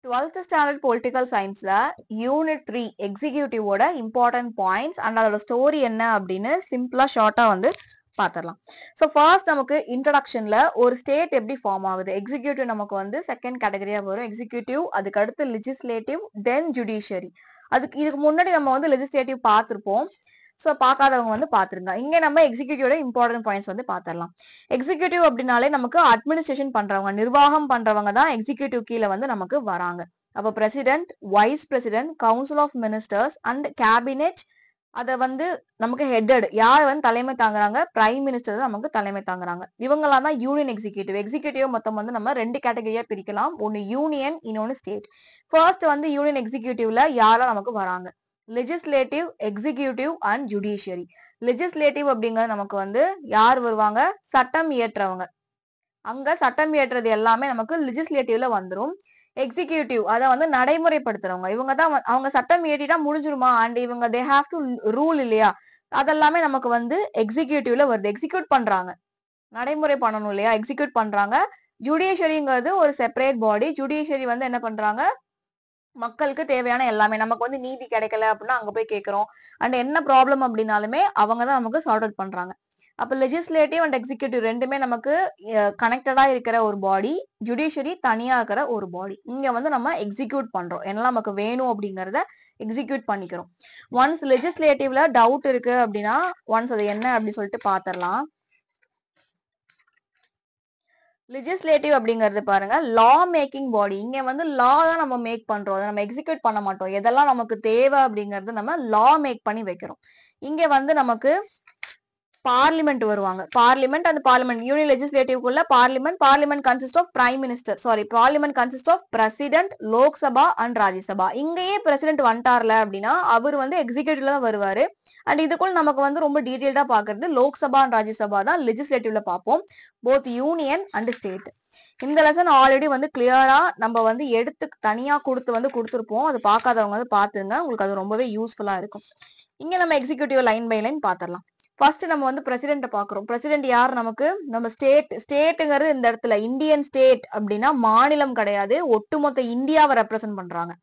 12th standard political சயின்ஸ்ல unit 3 எக்ஸிக்யூட்டிவோட important points and அதோட story என்ன அப்படின்னு சிம்பிளா ஷார்ட்டா வந்து பாத்திரலாம். ஸோ ஃபர்ஸ்ட் நமக்கு இன்ட்ரடக்ஷன்ல ஒரு ஸ்டேட் எப்படி ஃபார்ம் ஆகுது. எக்ஸிக்யூட்டிவ் நமக்கு வந்து செகண்ட் கேட்டகரியா வரும். எக்ஸிக்யூட்டிவ், அதுக்கு அடுத்து லெஜிஸ்லேட்டிவ், தென் ஜுடிஷியரி. இதுக்கு முன்னாடி நம்ம வந்து லெஜிஸ்லேட்டிவ் பார்த்திருப்போம். ஸோ பார்க்காதவங்க வந்து பாத்துருங்க. இங்க நம்ம எக்ஸிக்யூட்டிவோட இம்பார்ட்டன்ட் பாயிண்ட்ஸ் வந்து பாத்திரலாம். எக்ஸிக்யூட்டிவ் அப்படின்னாலே நமக்கு அட்மினிஸ்ட்ரேஷன் பண்றவங்க, நிர்வாகம் பண்றவங்க தான் எக்ஸிக்யூட்டிவ் கீழே வந்து நமக்கு வராங்க. அப்ப president, vice president, council of ministers and cabinet அதை வந்து நமக்கு ஹெட்டட் யார் வந்து தலைமை தாங்குறாங்க, பிரைம் மினிஸ்டர் தான் நமக்கு தலைமை தாங்குறாங்க. இவங்கெல்லாம் தான் யூனியன் எக்ஸிக்யூட்டிவ். எக்ஸிக்யூட்டிவ் மொத்தம் வந்து நம்ம ரெண்டு கேட்டகரியா பிரிக்கலாம். ஒன்னு யூனியன், இன்னொன்னு ஸ்டேட். ஃபர்ஸ்ட் வந்து யூனியன் எக்ஸிக்யூட்டிவ்ல யாரெல்லாம் நமக்கு வராங்க, legislative, executive and judiciary. Legislative அப்படிங்கிறது நமக்கு வந்து யார் வருவாங்க, சட்டம் இயற்றவங்க. அங்க சட்டம் இயற்றுறது எல்லாமே நமக்கு லெஜிஸ்லேட்டிவ்ல வந்துரும். எக்ஸிக்யூட்டிவ் அதை வந்து நடைமுறைப்படுத்துறவங்க, இவங்க தான் அவங்க சட்டம் இயற்றிட்டா முடிஞ்சிருமா, அண்ட் இவங்க தே ஹாவ் டு ரூல் இல்லையா, அதெல்லாமே நமக்கு வந்து எக்ஸிக்யூட்டிவ்ல வருது. எக்ஸிக்யூட் பண்றாங்க, நடைமுறை பண்ணணும் இல்லையா, எக்ஸிக்யூட் பண்றாங்க. ஜுடிஷியரிங்கிறது ஒரு செப்பரேட் பாடி. ஜுடிஷியரி வந்து என்ன பண்றாங்க, மக்களுக்கு தேவையான எல்லாமே, நமக்கு வந்து நீதி கிடைக்கல அப்படின்னா அங்க போய் கேட்கிறோம், அண்ட் என்ன ப்ராப்ளம் அப்படின்னாலுமே அவங்க தான் நமக்கு சார்ட் அவுட் பண்றாங்க. அப்ப லெஜிஸ்லேட்டிவ் அண்ட் எக்ஸிக்யூட்டிவ் ரெண்டுமே நமக்கு கனெக்டடா இருக்கிற ஒரு பாடி, ஜுடிஷியரி தனியா இருக்கிற ஒரு பாடி. இங்க வந்து நம்ம எக்ஸிக்யூட் பண்றோம், என்ன நமக்கு வேணும் அப்படிங்கறத எக்ஸிக்யூட் பண்ணிக்கிறோம். ஒன்ஸ் லெஜிஸ்லேட்டிவ்ல டவுட் இருக்கு அப்படின்னா ஒன்ஸ் அது என்ன அப்படின்னு சொல்லிட்டு பாத்திரலாம். லெஜிஸ்லேட்டிவ் அப்படிங்கிறது பாருங்க லா மேக்கிங் பாடி. இங்க வந்து லா தான் நம்ம மேக் பண்றோம், அதை நம்ம எக்ஸிக்யூட் பண்ண மாட்டோம். எதெல்லாம் நமக்கு தேவை அப்படிங்கறது நம்ம லா மேக் பண்ணி வைக்கிறோம். இங்க வந்து நமக்கு பார்லிமெண்ட் வருவாங்க. பார்லிமெண்ட், அந்த பார்லிமெண்ட் யூனியன் லெஜிஸ்லேட்டிவ்க்குள்ள parliament consist of prime minister, parliament consist of president, Lok Sabha and Rajya Sabha. இங்கேயே பிரசிடென்ட் வந்துட்டார்ல அப்படின்னா அவர் வந்து எக்ஸிக்யூட்டிவ்ல தான் வருவாரு. அண்ட் இதுக்குள்ள நமக்கு வந்து ரொம்ப டீடைல்டா பாக்குறது லோக்சபா அண்ட் ராஜ்யசபா தான் லெஜிஸ்லேட்டிவ்ல பார்ப்போம், போத் யூனியன் அண்ட் ஸ்டேட். இந்த லெசன் ஆல்ரெடி வந்து கிளியரா நம்ம வந்து எடுத்து தனியா கொடுத்துருப்போம். அது பார்க்காதவங்க வந்து பாத்துருங்க, உங்களுக்கு அது ரொம்பவே யூஸ்ஃபுல்லா இருக்கும். இங்க நம்ம எக்ஸிக்யூட்டிவ் லைன் பை லைன் பாத்திரலாம். ஃபர்ஸ்ட் நம்ம வந்து பிரசிடென்ட் பாக்குறோம். பிரசிடென்ட் யார் நமக்கு, நம்ம ஸ்டேட்டுங்கிறது இந்த இடத்துல இந்தியன் ஸ்டேட் அப்படின்னா மாநிலம் கிடையாது, ஒட்டுமொத்த இந்தியாவை ரெப்ரசென்ட் பண்றாங்க.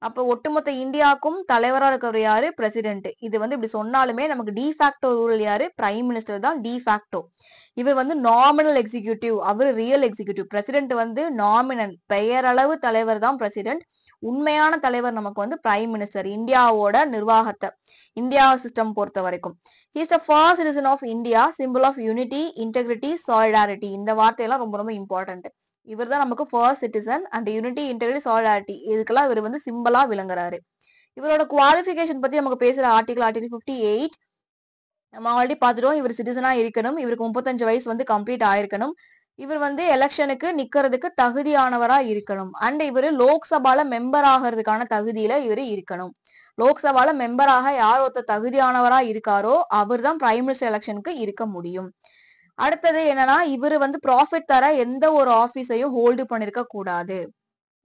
அப்ப ஒட்டுமொத்த இந்தியாவுக்கும் தலைவரா இருக்கிறவர் யாரு, பிரசிடென்ட். இது வந்து இப்படி சொன்னாலுமே நமக்கு டிஃபாக்டோ ரூல் யாரு, பிரைம் மினிஸ்டர் தான் டிஃபாக்டோ. இவர் வந்து நாமினல் எக்ஸிக்யூட்டிவ், அவர் ரியல் எக்ஸிக்யூட்டிவ். பிரசிடென்ட் வந்து நாமினல், பெயரளவு தலைவர் தான் பிரசிடென்ட். உண்மையான தலைவர் நமக்கு வந்து பிரைம் மினிஸ்டர், இந்தியாவோட நிர்வாகத்தை, இந்தியா சிஸ்டம் பொறுத்த வரைக்கும். He is the first citizen of India, simple of unity, integrity, solidarity. இந்த வார்த்தையெல்லாம் ரொம்ப ரொம்ப இம்பார்ட்டன்ட். இவர் தான் நமக்கு first citizen, and unity, integrity, solidarity இதுக்கெல்லாம் இவர் வந்து சிம்பிளா விளங்குறாரு. இவரோட குவாலிபிகேஷன் பத்தி நமக்கு பேசுற ஆர்டிகல் 58 நம்ம ஆல்ரெடி பார்த்துட்டோம். இவர் சிட்டிசனா இருக்கணும், இவருக்கு 35 வயசு வந்து கம்ப்ளீட் ஆயிருக்கணும், இவர் வந்து எலெக்ஷனுக்கு நிக்கிறதுக்கு தகுதியானவரா இருக்கணும், அண்ட் இவர் லோக்சபால மெம்பர் ஆகிறதுக்கான தகுதியில இவர் இருக்கணும். லோக்சபால மெம்பராக யார் ஒருத்தர் தகுதியானவரா இருக்காரோ அவர் தான் பிரைம் மினிஸ்டர் எலெக்ஷனுக்கு இருக்க முடியும். அடுத்தது என்னன்னா, இவர் வந்து ப்ராஃபிட் தர எந்த ஒரு ஆபீஸையும் ஹோல்டு பண்ணிருக்க கூடாது.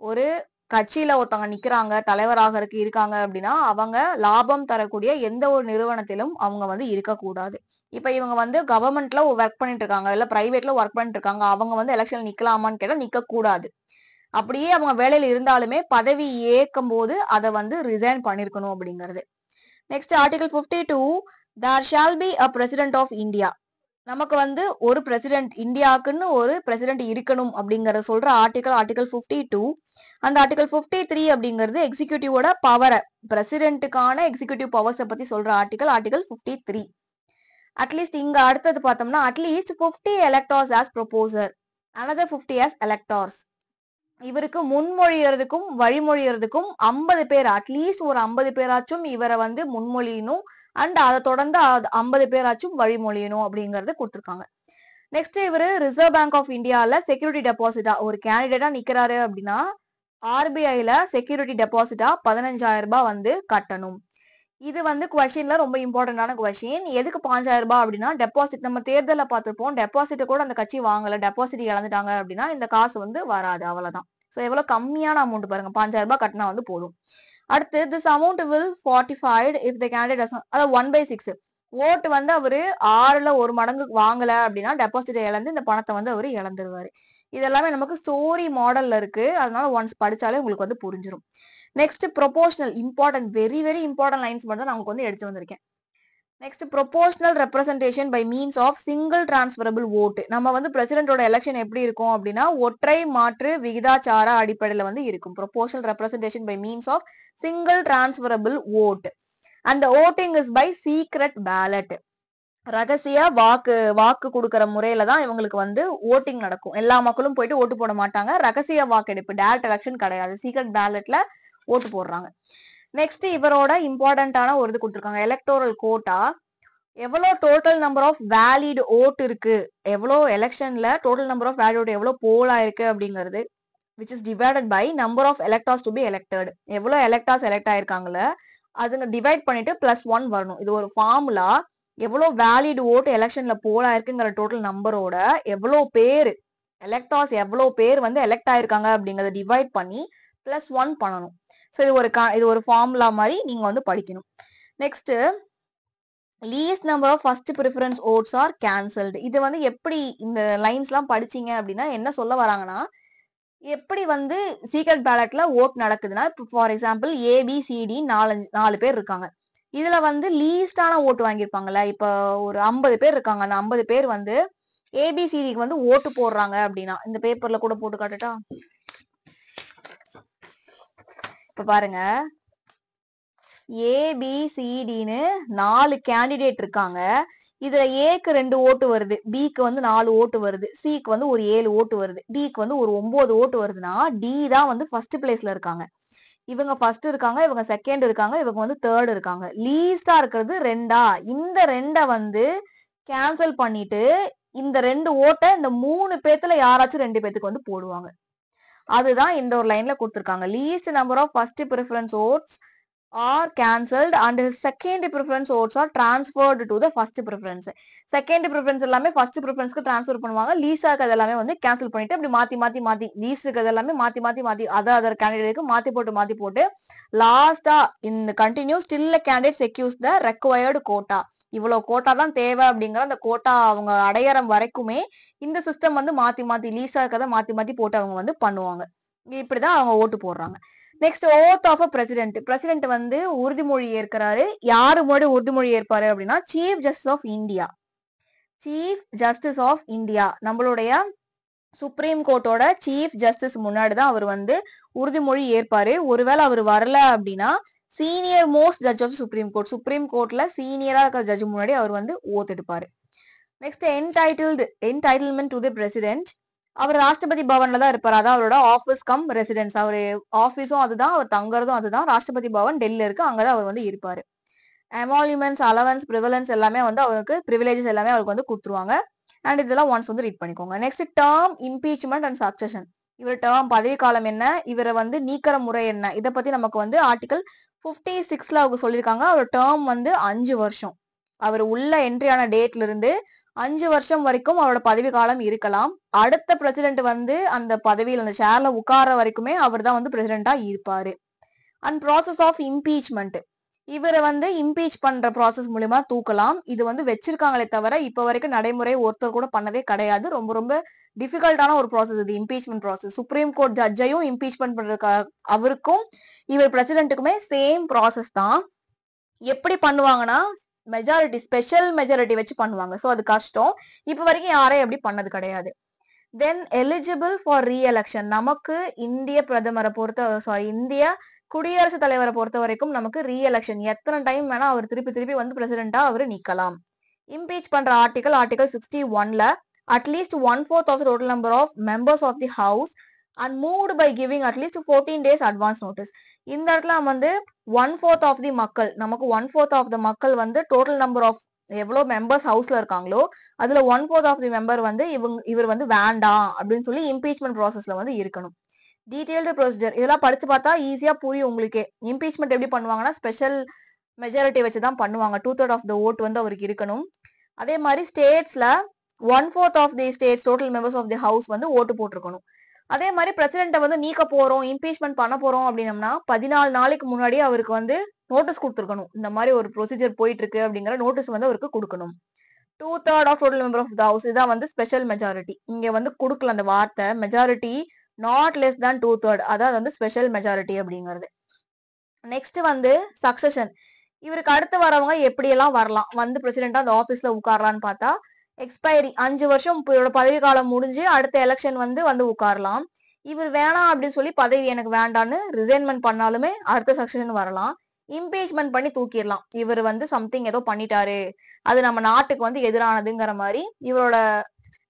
ஒரு கட்சியில ஒருத்தவங்க நிக்கிறாங்க, தலைவராக இருக்காங்க அப்படின்னா அவங்க லாபம் தரக்கூடிய எந்த ஒரு நிறுவனத்திலும் அவங்க வந்து இருக்கக்கூடாது. இப்ப இவங்க வந்து கவர்மெண்ட்ல ஒர்க் பண்ணிட்டு இருக்காங்க, இல்ல பிரைவேட்ல ஒர்க் பண்ணிட்டு இருக்காங்க, அவங்க வந்து எலெக்ஷன் நிக்கலாமான்னு கேட்டா நிக்க கூடாது. அப்படியே அவங்க வேலையில இருந்தாலுமே பதவி ஏற்கும் போது அதை வந்து ரிசைன் பண்ணிருக்கணும் அப்படிங்கிறது. Next article 52, there shall be a president of India. நமக்கு வந்து ஒரு பிரசிடென்ட், இந்தியாவுக்குன்னு ஒரு பிரசிடென்ட் இருக்கணும் அப்படிங்கறத சொல்ற ஆர்டிகல் 52. அந்த ஆர்டிகல் 53 அப்படிங்கிறது எக்ஸிக்யூட்டிவோட பவரை, பிரசிடென்ட்டுக்கான எக்ஸிக்யூட்டிவ் பவர்ஸை பத்தி சொல்ற ஆர்டிகல் 53. அட்லீஸ்ட் இங்க அடுத்தது பார்த்தோம்னா at least 50 electors as proposer, another 50 as electors. இவருக்கு முன்மொழியறதுக்கும் வழிமொழியறதுக்கும் 50 பேர், அட்லீஸ்ட் ஒரு 50 பேராச்சும் இவரை வந்து முன்மொழியணும், அண்ட் அதை தொடர்ந்து 50 பேராச்சும் வழிமொழியணும் அப்படிங்கறது கொடுத்திருக்காங்க. நெக்ஸ்ட் இவரு ரிசர்வ் பேங்க் ஆஃப் இந்தியால செக்யூரிட்டி டெபாசிட்டா ஒரு கேண்டிடேட்டா நிக்கிறாரு அப்படின்னா ஆர்பிஐல செக்யூரிட்டி டெபாசிட்டா 15,000 ரூபாய் வந்து கட்டணும். இது வந்து கொஸ்டின்ல ரொம்ப இம்பார்ட்டன்டான கொஸ்டின். எதுக்கு 5,000 ரூபாய் அப்படின்னா டெபாசிட், நம்ம தேர்தல பார்த்திருப்போம், டெபாசிட் கூட அந்த கட்சி வாங்கல, டெபாசிட் இழந்துட்டாங்க அப்படின்னா இந்த காசு வந்து வராது, அவ்வளவுதான். சோ எவ்வளவு கம்மியான அமௌண்ட் பாருங்க, 5,000 ரூபாய் கட்டினா வந்து போதும். அடுத்து this amount will fortified if the candidate, அதாவது 1/6 ஓட்டு வந்து அவரு 6ல் 1 மடங்கு வாங்கல அப்படின்னா டெபாசிட் இழந்து இந்த பணத்தை வந்து அவரு இழந்துருவாரு. இது எல்லாமே நமக்கு ஸ்டோரி மாடல்ல இருக்கு. அதனால ஒன்ஸ் படிச்சாலே உங்களுக்கு வந்து புரிஞ்சிரும். Next proportional important very very important lines மட்டும் தான் நான் உங்களுக்கு வந்து எடுத்து வந்திருக்கேன். Next proportional representation by means of single transferable vote. நம்ம வந்து பிரசிடென்ட்டோட எலெக்ஷன் எப்படி இருக்கும் அப்படின்னா ஒற்றை மாற்று விகிதாச்சார அடிப்படையில வந்து இருக்கும். Proportional representation by means of single transferable vote. அந்த voting is by secret ballot. ரகசிய வாக்கு கொடுக்கிற முறையில தான் இவங்களுக்கு வந்து ஓட்டிங் நடக்கும். எல்லா மக்களும் போயிட்டு ஓட்டு போட மாட்டாங்க. ரகசிய வாக்கெடுப்பு டைரக்ட் எலெக்ஷன் கிடையாது. சீக்ரெட் பேலட்ல ஓட்டு போடுறாங்க. நெக்ஸ்ட் இவரோட இம்பார்ட்டன்டான ஒரு இது கொடுத்துருக்காங்க. Electoral quota. எவ்வளோ total number of valid vote இருக்கு, எவ்வளோ எலெக்ஷன்ல total number of valid vote எவ்வளோ போல் ஆயிருக்கு அப்படிங்கிறது which is divided by number of electors to be elected. எவ்வளோ எலெக்டார்ஸ் எலெக்ட் ஆயிருக்காங்கல்ல அதுங்க டிவைட் பண்ணிட்டு +1 வரணும். இது ஒரு ஃபார்முலா. எவ்வளோ வேலிட் ஓட் எலெக்ஷன்ல போல் ஆயிருக்குங்கிற டோட்டல் நம்பரோட எவ்வளோ பேர் எலெக்டார்ஸ் எவ்வளோ பேர் வந்து எலெக்ட் ஆயிருக்காங்க அப்படிங்கறத டிவைட் பண்ணி +1 பண்ணணும். ஸோ இது ஒரு ஃபார்முலா மாதிரி நீங்க வந்து படிக்கணும். Next least number of first preference votes are cancelled. இது வந்து எப்படி இந்த லைன்ஸ்லாம் படிச்சீங்க அப்படின்னா என்ன சொல்ல வராங்கன்னா எப்படி வந்து சீக்ரெட் பேலட்ல ஓட் நடக்குதுன்னா இப்போ ஃபார் எக்ஸாம்பிள் ஏபிசிடி 4 பேர் இருக்காங்க. இதுல வந்து லீஸ்டான ஓட்டு வாங்கியிருப்பாங்கல்ல. இப்போ ஒரு 50 பேர் இருக்காங்க. அந்த 50 பேர் வந்து ஏபிசிடிக்கு வந்து ஓட்டு போடுறாங்க அப்படின்னா இந்த பேப்பர்ல கூட போட்டு காட்டுட்டா. இப்ப பாருங்க ஏபிசிடின்னு 4 கேண்டிடேட் இருக்காங்க. இதுல ஏக்கு 2 ஓட்டு வருது, பிக்கு வந்து 4 ஓட்டு வருது, சிக்கு வந்து ஒரு 7 ஓட்டு வருது, டிக்கு வந்து ஒரு 9 ஓட்டு வருதுன்னா டி தான் வந்து ஃபர்ஸ்ட் பிளேஸ்ல இருக்காங்க. இவங்க ஃபர்ஸ்ட் இருக்காங்க, இவங்க செகண்ட் இருக்காங்க, இவங்க வந்து தேர்ட் இருக்காங்க. லீஸ்டா இருக்கிறது 2. இந்த 2 வந்து கேன்சல் பண்ணிட்டு இந்த 2 ஓட்டை இந்த 3 பேத்துல யாராச்சும் 2 பேத்துக்கு வந்து போடுவாங்க. அதுதான் இந்த ஒரு லைன்ல கொடுத்திருக்காங்க. Least number of first preference votes are cancelled and his second preference votes are transferred to the first preference. Second preference எல்லாமே first preference க்கு transfer பண்ணுவாங்க. லீஸா இருக்கிறது எல்லாமே வந்து cancel பண்ணிட்டு அப்படி மாத்தி லீஸ் இருக்கிறது எல்லாமே மாத்தி அதர் கேண்டிடேட்க்கு மாத்தி போட்டு லாஸ்டா இந்த continue still candidate secures the required quota. இவ்வளவு கோட்டா தான் தேவை அப்படிங்கிற அந்த கோட்டா அவங்க அடையற வரைக்குமே இந்த சிஸ்டம் வந்து மாத்தி லீஸா இருக்கிறத மாத்தி போட்டு அவங்க வந்து பண்ணுவாங்க. இப்படிதான் அவங்க ஓட்டு போடுறாங்க. Next oath of a president வந்து உறுதிமொழி ஏற்கிறாரு. யாரு முன்னாடி உறுதிமொழி ஏற்பாரு அப்படின்னா chief justice of India. Chief justice of India நம்மளுடைய சுப்ரீம் கோர்ட்டோட சீஃப் ஜஸ்டிஸ் முன்னாடி தான் அவர் வந்து உறுதிமொழி ஏற்பாரு. ஒருவேளை அவர் வரல அப்படின்னா senior most judge of supreme கோர்ட்ல சீனியரா இருக்கிற ஜட்ஜ் முன்னாடி அவர் வந்து ஓத் எடுப்பாரு. Next entitlement to the president. அவர் ராஷ்டிரபதி பவன்ல தான் இருப்பாரு. அதான் அவரோட ஆபீஸ் கம் ரெசிடென்ஸ். அவரு ஆபீஸும் அதுதான், அவர் தங்குறதும் அதுதான். ராஷ்டிரபதி பவன் டெல்லியில இருக்கு, அங்கதான் அவர் வந்து இருப்பாரு. எமால்யூமெண்ட்ஸ் அலவன்ஸ் ப்ரிவிலன்ஸ் எல்லாமே வந்து அவருக்கு ப்ரிவிலேஜஸ் எல்லாமே அவருக்கு வந்து கொடுத்துருவாங்க. அண்ட் இதெல்லாம் ஒன்ஸ் வந்து ரீட் பண்ணிக்கோங்க. Next term impeachment and succession. இவர் டேர்ம் பதவி காலம் என்ன, இவரை வந்து நீக்கிற முறை என்ன, இதை பத்தி நமக்கு வந்து ஆர்டிகல் 56ல அவங்க சொல்லியிருக்காங்க. அவர் டேர்ம் வந்து 5 வருஷம். அவர் உள்ள என்ட்ரி ஆன டேட்ல இருந்து 5 வருஷம் வரைக்கும் அவரோட பதவி காலம் இருக்கலாம். அடுத்த பிரசிடென்ட் வந்து அந்த பதவியில் அந்த சேர்ல உட்கார வரைக்குமே அவர் தான் வந்து பிரசிடென்டா இருப்பாரு. And process of impeachment. இவரை வந்து இம்பீச் பண்ற ப்ராசஸ் மூலியமா தூக்கலாம். இது வந்து வச்சிருக்காங்களே தவிர இப்ப வரைக்கும் நடைமுறை ஒருத்தர் கூட பண்ணதே கிடையாது. ரொம்ப ரொம்ப டிஃபிகல்ட்டான ஒரு ப்ராசஸ் இது இம்பீச்மெண்ட் ப்ராசஸ். சுப்ரீம் கோர்ட் ஜட்ஜையும் இம்பீச்மெண்ட் பண்றதுக்கு அவருக்கும் இவர் பிரசிடென்ட்டுக்குமே சேம் ப்ராசஸ் தான். எப்படி பண்ணுவாங்கன்னா மெஜாரிட்டி ஸ்பெஷல் மெஜாரிட்டி வச்சு பண்ணுவாங்க. ஸோ அது கஷ்டம். இப்ப வரைக்கும் யாரையும் எப்படி பண்ணது கிடையாது. தென் எலிஜிபிள் ஃபார் ரீஎலெக்ஷன். நமக்கு இந்திய பிரதமரை இந்திய குடியரசுத் தலைவரை பொறுத்த வரைக்கும் நமக்கு ரீஎலெக்ஷன் எத்தனை டைம் வேணா அவர் திருப்பி வந்து பிரசிடென்டா அவர் நிக்கலாம். இம்பீச் பண்ற ஆர்டிகல் 61ல at least 1/4 of total number of members of the house and moved by giving at least 14 days advance notice. இந்த இடத்துல வந்து 1/4 ஆஃப் தி மக்கள், நமக்கு 1/4 ஆஃப் த மக்கள் வந்து டோட்டல் நம்பர் ஆஃப் எவ்வளவு மெம்பர்ஸ் ஹவுஸ்ல இருக்காங்களோ அதுல 1/4 ஆஃப் தி மெம்பர் வந்து இவர் வந்து வேண்டாம் அப்படின்னு சொல்லி இம்பீச்மெண்ட் ப்ராசஸ்ல வந்து இருக்கணும். டீடைல்டு ப்ரொசீஜர் இதெல்லாம் படிச்சு பார்த்தா ஈஸியா புரியும் உங்களுக்கே. இம்பீச்மெண்ட் எப்படி பண்ணுவாங்கன்னா ஸ்பெஷல் மெஜாரிட்டி வச்சுதான் பண்ணுவாங்க. 2/3 ஆஃப் த ஓட் வந்து அவருக்கு இருக்கணும். அதே மாதிரி ஸ்டேட்ஸ்ல 1/4 of the states total members of the house வந்து ஓட்டு போட்டிருக்கணும். அதே மாதிரி பிரசிடென்ட்டை வந்து நீக்க போறோம், இம்பீச்மெண்ட் பண்ண போறோம் அப்படின்னம்னா 14 நாளைக்கு முன்னாடியே அவருக்கு வந்து நோட்டீஸ் கொடுத்துருக்கணும். இந்த மாதிரி ஒரு ப்ரொசீஜர் போயிட்டு இருக்கு அப்படிங்கிற நோட்டீஸ் வந்து அவருக்கு கொடுக்கணும். 2/3 of total member of the house. இதான் வந்து ஸ்பெஷல் மெஜாரிட்டி. இங்க வந்து குடுக்கல அந்த வார்த்தை. Majority not less than 2/3. அதாவது வந்து ஸ்பெஷல் மெஜாரிட்டி அப்படிங்கிறது. நெக்ஸ்ட் வந்து சக்சஷன். இவருக்கு அடுத்து வரவங்க எப்படியெல்லாம் வரலாம், வந்து பிரசிடென்டா அந்த ஆபீஸ்ல உட்காரலாம்னு பார்த்தா, எக்ஸ்பைரி 5 வருஷம் இவரோட பதவி காலம் முடிஞ்சு அடுத்த எலெக்ஷன் வந்து உட்காரலாம். இவர் வேணாம் அப்படின்னு சொல்லி பதவி எனக்கு வேண்டான்னு ரிசைன்மெண்ட் பண்ணாலுமே அடுத்த சக்சஷன் வரலாம். இம்பீச்மெண்ட் பண்ணி தூக்கிடலாம். இவர் வந்து சம்திங் ஏதோ பண்ணிட்டாரு, அது நம்ம நாட்டுக்கு வந்து எதிரானதுங்கிற மாதிரி இவரோட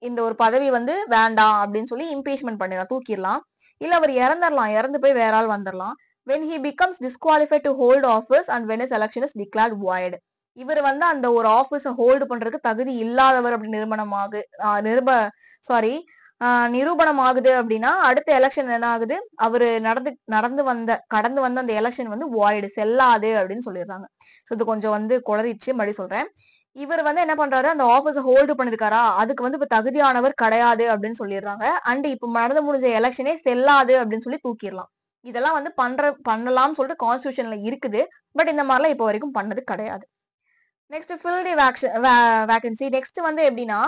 இந்த ஒரு பதவி வந்து வேண்டாம் அப்படின்னு சொல்லி இம்பீச்மெண்ட் பண்ணிடலாம், தூக்கிடலாம். இல்ல அவர் இறந்துடலாம், இறந்து போய் வேற ஆள் வந்துடலாம். when he becomes disqualified to hold office and when his election is declared void. இவர் வந்து அந்த ஒரு ஆபீஸ ஹோல்டு பண்றதுக்கு தகுதி இல்லாதவர் அப்படி நிரூபணம் ஆகுது அப்படின்னா அடுத்த எலெக்ஷன் என்ன ஆகுது, அவரு கடந்து வந்த அந்த எலெக்ஷன் வந்து வாய்டு, செல்லாது அப்படின்னு சொல்லிடுறாங்க. ஸோ இது கொஞ்சம் வந்து குளறிச்சு, மறுபடியும் சொல்றேன். இவர் வந்து என்ன பண்றாரு, அந்த ஆபீஸ ஹோல்டு பண்ணிருக்காரா, அதுக்கு வந்து இப்ப தகுதியானவர் கிடையாது அப்படின்னு சொல்லிடுறாங்க. அண்ட் இப்ப நடந்து முடிஞ்ச எலெக்ஷனே செல்லாது அப்படின்னு சொல்லி தூக்கிடலாம். இதெல்லாம் வந்து பண்ணலாம்னு சொல்லிட்டு கான்ஸ்டிடியூஷன்ல இருக்குது. பட் இந்த மாதிரிலாம் இப்போ வரைக்கும் பண்ணது கிடையாது. நெக்ஸ்ட் ஃபில் தி வேகன்சி. நெக்ஸ்ட் வந்து எப்படின்னா,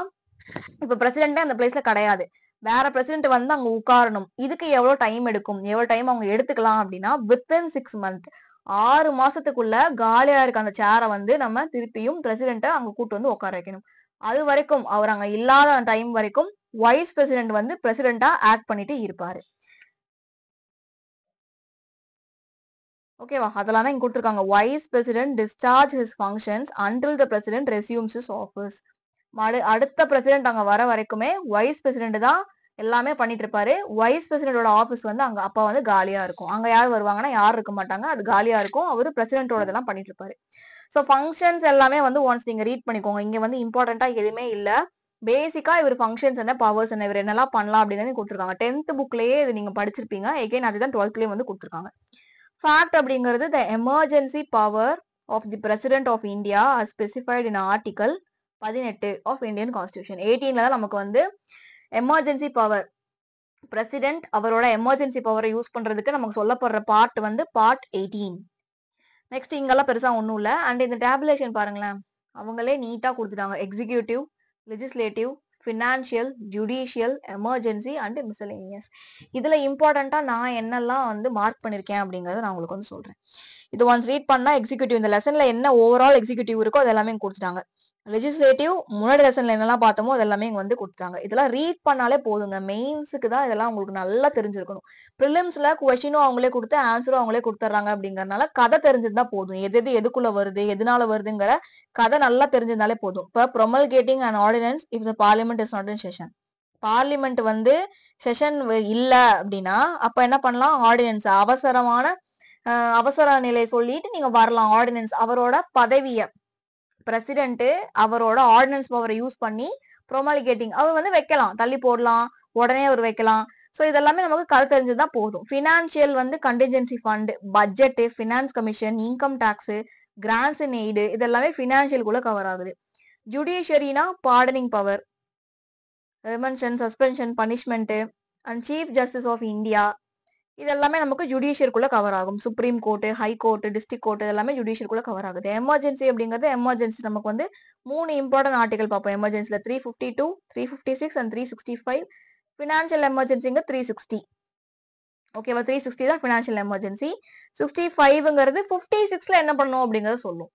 இப்ப பிரசிடென்ட் அந்த பிளேஸ்ல கிடையாது, வேற பிரசிடென்ட் வந்து அங்க உட்காரணும். இதுக்கு எவ்வளவு டைம் எடுக்கும், எவ்வளவு டைம் அவங்க எடுத்துக்கலாம் அப்படின்னா, வித்தின் 6 months, 6 மாசத்துக்குள்ள காலியா இருக்க அந்த சேரை வந்து நம்ம திருப்பியும் பிரசிடென்ட்ட அங்க கூட்டு வந்து உட்கார வைக்கணும். அது வரைக்கும் அவர் அங்க இல்லாத டைம் வரைக்கும் வைஸ் பிரசிடென்ட் வந்து பிரசிடென்டா ஆக்ட் பண்ணிட்டு இருப்பாரு. ஓகேவா, அதெல்லாம் தான் இங்க கொடுத்துருக்காங்க. Vice president discharge his functions until the president resumes his office. அடுத்த பிரசிடென்ட் அங்க வர வரைக்குமே வைஸ் பிரசிடென்ட் தான் எல்லாமே பண்ணிட்டு இருப்பாரு. வைஸ் பிரசிடென்டோட ஆஃபீஸ் வந்து அங்க அப்ப வந்து காலியா இருக்கும். அங்க யார் வருவாங்கன்னா யாரும் இருக்க மாட்டாங்க, அது காலியா இருக்கும். அவரு பிரசிடென்டோட இதெல்லாம் பண்ணிட்டு இருப்பாரு. ஸோ ஃபங்க்ஷன்ஸ் எல்லாமே வந்து ஒன்ஸ் நீங்க ரீட் பண்ணிக்கோங்க. இங்க வந்து இம்பார்ட்டண்டா எதுவுமே இல்ல. பேசிக்கா இவர் ஃபங்க்ஷன்ஸ் என்ன, பவர்ஸ் என்ன, இவர் என்னெல்லாம் பண்ணலாம் அப்படின்னு கொடுத்துருக்காங்க. 10th புக்லயே இது நீங்க படிச்சிருப்பீங்க. எகைன் அதுதான் 12th வந்து கொடுத்துருக்காங்க. ஃபேக்ட் அப்படிங்கிறது the emergency power of the president of India as specified in article 18 of Indian Constitution. 18ல தான் நமக்கு வந்து எமர்ஜென்சி பவர், பிரசிடென்ட் அவரோட எமர்ஜென்சி பவரை யூஸ் பண்றதுக்கு நமக்கு சொல்லப்படுற பார்ட் வந்து பார்ட் 18. நெக்ஸ்ட் இங்கெல்லாம் பெருசா ஒண்ணும் இல்ல. அண்ட் இந்த டேபுலேஷன் பாருங்களேன், அவங்களே நீட்டா கொடுத்துட்டாங்க. Executive, legislative, financial, judicial, emergency and miscellaneous. இதுல இம்பார்ட்டண்டா நான் என்னெல்லாம் வந்து மார்க் பண்ணிருக்கேன் அப்படிங்கறத நான் உங்களுக்கு வந்து சொல்றேன். இது ஒன்ஸ் ரீட் பண்ணா எக்ஸிகியூட்டிவ், இந்த லெசன்ல என்ன ஓவரால் எக்ஸிகியூட்டிவ் இருக்கோ அது எல்லாமே கொடுத்துட்டாங்க. லெஜிஸ்லேட்டிவ் முன்னாடி லெசன்ல என்னெல்லாம் பார்த்தோமோ அது எல்லாமே இங்க வந்து கொடுத்துட்டாங்க. இதெல்லாம் ரீட் பண்ணாலே போதுங்க. மெயின்ஸுக்கு தான் இதெல்லாம் உங்களுக்கு நல்லா தெரிஞ்சிருக்கணும். ப்ரிலிம்ஸ்ல கொஸ்டினும் அவங்களே கொடுத்து ஆன்சரும் அவங்களே கொடுத்துட்றாங்க அப்படிங்கறதுனால கதை தெரிஞ்சிருந்தா போதும். எது எதுக்குள்ள வருது, எதனால வருதுங்கிற கதை நல்லா தெரிஞ்சிருந்தாலே போதும். இப்ப promulgating an ordinance if the parliament is not in session. Parliament வந்து செஷன் இல்ல அப்படின்னா அப்ப என்ன பண்ணலாம், ஆர்டினன்ஸ் அவசர நிலை சொல்லிட்டு நீங்க வரலாம். ஆர்டினன்ஸ் அவரோட பதவிய பிரசிடென்ட் அவரோட ஆர்டினன்ஸ் பவரை யூஸ் பண்ணி ப்ரொமல்கேட்டிங் அவர் வந்து வைக்கலாம், தள்ளி போடலாம், உடனே அவர் வைக்கலாம். ஸோ இதெல்லாமே நமக்கு கதை தெரிஞ்சதுதான் போதும். ஃபினான்ஷியல் வந்து contingency fund, budget, finance commission, income tax, grants in aid, இதெல்லாமே ஃபினான்ஷியலுக்குள்ள கவர் ஆகுது. ஜுடிஷியரினா pardoning power, remission, suspension, punishment and chief justice of India, இதெல்லாமே நமக்கு ஜுடிஷியருக்குள்ள கவர் ஆகும். Supreme court, high court, district court எல்லாமே ஜுடிஷியருக்குள்ள கவர் ஆகுது. எமர்ஜென்சி அப்படிங்கிறது எமர்ஜென்சி நமக்கு வந்து 3 இம்பார்ட்டன்ட் ஆர்டிகல் பார்ப்போம். எமர்ஜென்சில 352, 356 அண்ட் 365. ஃபினான்ஷியல் எமர்ஜென்சிங்க 360. ஓகேவா, 360 தான் ஃபினான்ஷியல் எமர்ஜென்சி. 65ங்கிறது 56ல என்ன பண்ணணும் அப்படிங்கறத சொல்லும்.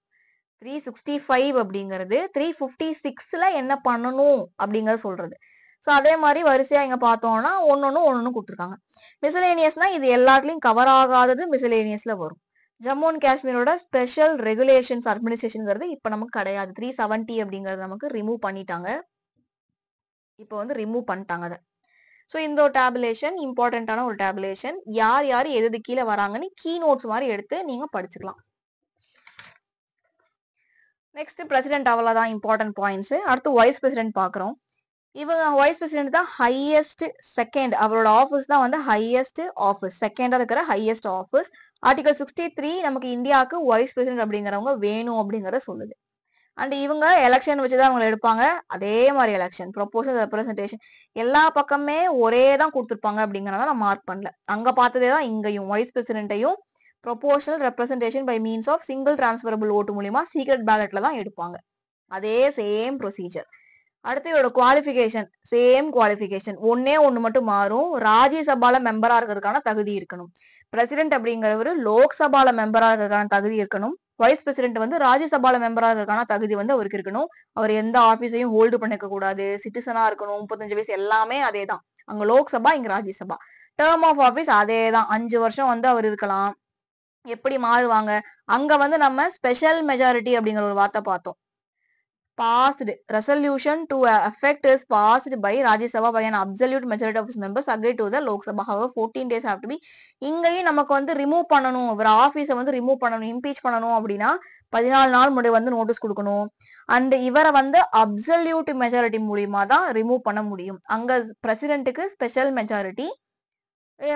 365 அப்படிங்கிறது 356ல என்ன பண்ணணும் அப்படிங்கறத சொல்றது. ஸோ அதே மாதிரி வரிசையா இங்க பார்த்தோம்னா ஒன்னொன்னு கொடுத்துருக்காங்க. மிசலேனியஸ்னா இது எல்லாத்துலயும் கவர் ஆகாதது மிசலேனியஸ்ல வரும். ஜம்மு அண்ட் காஷ்மீரோட ஸ்பெஷல் ரெகுலேஷன்ஸ் அட்மினிஸ்ட்ரேஷன்ங்கிறது இப்ப நமக்கு கிடையாது. 370 அப்படிங்கறது நமக்கு ரிமூவ் பண்ணிட்டாங்க. இப்போ வந்து ரிமூவ் பண்ணிட்டாங்க அதை. ஸோ இந்த ஒரு டேபுலேஷன் இம்பார்ட்டன்டான ஒரு டேபுலேஷன். யார் யார் எது கீழே வராங்கன்னு கீ நோட்ஸ் மாதிரி எடுத்து நீங்க படிச்சுக்கலாம். நெக்ஸ்ட் பிரசிடென்ட், அவ்வளவுதான் இம்பார்ட்டன்ட் பாயிண்ட்ஸ். அடுத்து வைஸ் பிரசிடென்ட் பாக்குறோம். இவங்க வைஸ் பிரசிடென்ட் தான் ஹையஸ்ட் செகண்ட், அவரோட ஆஃபீஸ் தான் வந்து ஹையஸ்ட் ஆஃபீஸ், செகண்டா இருக்கிற ஹையஸ்ட் ஆஃபீஸ். ஆர்டிகல் 63 நமக்கு இந்தியாவுக்கு வைஸ் பிரசிடென்ட் அப்படிங்கிறவங்க வேணும் அப்படிங்கறத சொல்லுது. அண்ட் இவங்க எலெக்ஷன் வச்சுதான் அவங்க எடுப்பாங்க. அதே மாதிரி எலெக்ஷன், ப்ரொபோஷனல் ரெப்ரசன்டேஷன் எல்லா பக்கமே ஒரே தான் கொடுத்துருப்பாங்க அப்படிங்கறத நான் மார்க் பண்ணல. அங்க பார்த்ததே தான் இங்கேயும் வைஸ் பிரசிடென்ட்டையும் proportional representation by means of single transferable vote மூலியமா சீக்ரெட் பேலட்ல தான் எடுப்பாங்க. அதே சேம் ப்ரொசீஜர். அடுத்து இதோட குவாலிஃபிகேஷன் சேம் குவாலிஃபிகேஷன். ஒன்னே ஒண்ணு மட்டும் மாறும். ராஜ்யசபால மெம்பரா இருக்கிறதுக்கான தகுதி இருக்கணும். பிரசிடென்ட் அப்படிங்கிறவரு லோக்சபால மெம்பரா இருக்கிறதுக்கான தகுதி இருக்கணும். வைஸ் பிரசிடென்ட் வந்து ராஜ்யசபால மெம்பரா இருக்கிறதுக்கான தகுதி வந்து அவருக்கு இருக்கணும். அவர் எந்த ஆபீஸையும் ஹோல்டு பண்ணிக்க கூடாது. சிட்டிசனா இருக்கணும். 35 வயசு எல்லாமே அதேதான். அங்க லோக்சபா, இங்க ராஜ்யசபா. டேர்ம் ஆஃப் ஆபீஸ் அதேதான். 5 வருஷம் வந்து அவர் இருக்கலாம். எப்படி மாறுவாங்க? அங்க வந்து நம்ம ஸ்பெஷல் மெஜாரிட்டி அப்படிங்கிற ஒரு வார்த்தை பார்த்தோம். passed resolution to effect is passed by Rajya Sabha by an absolute majority of its members agreed to the Lok Sabha. However, 14 days have to be. இங்கேயும் நமக்கு வந்து ரிமூவ் பண்ணணும், ஒரு ஆபீஸை வந்து ரிமூவ் பண்ணணும், இம்பீச் பண்ணணும் அப்படின்னா 14 நாள் முன்னாடி வந்து நோட்டீஸ் கொடுக்கணும். அண்ட் இவரை வந்து அப்சல்யூட் மெஜாரிட்டி மூலியமா தான் ரிமூவ் பண்ண முடியும். அங்க பிரசிடென்ட்டுக்கு ஸ்பெஷல் மெஜாரிட்டி,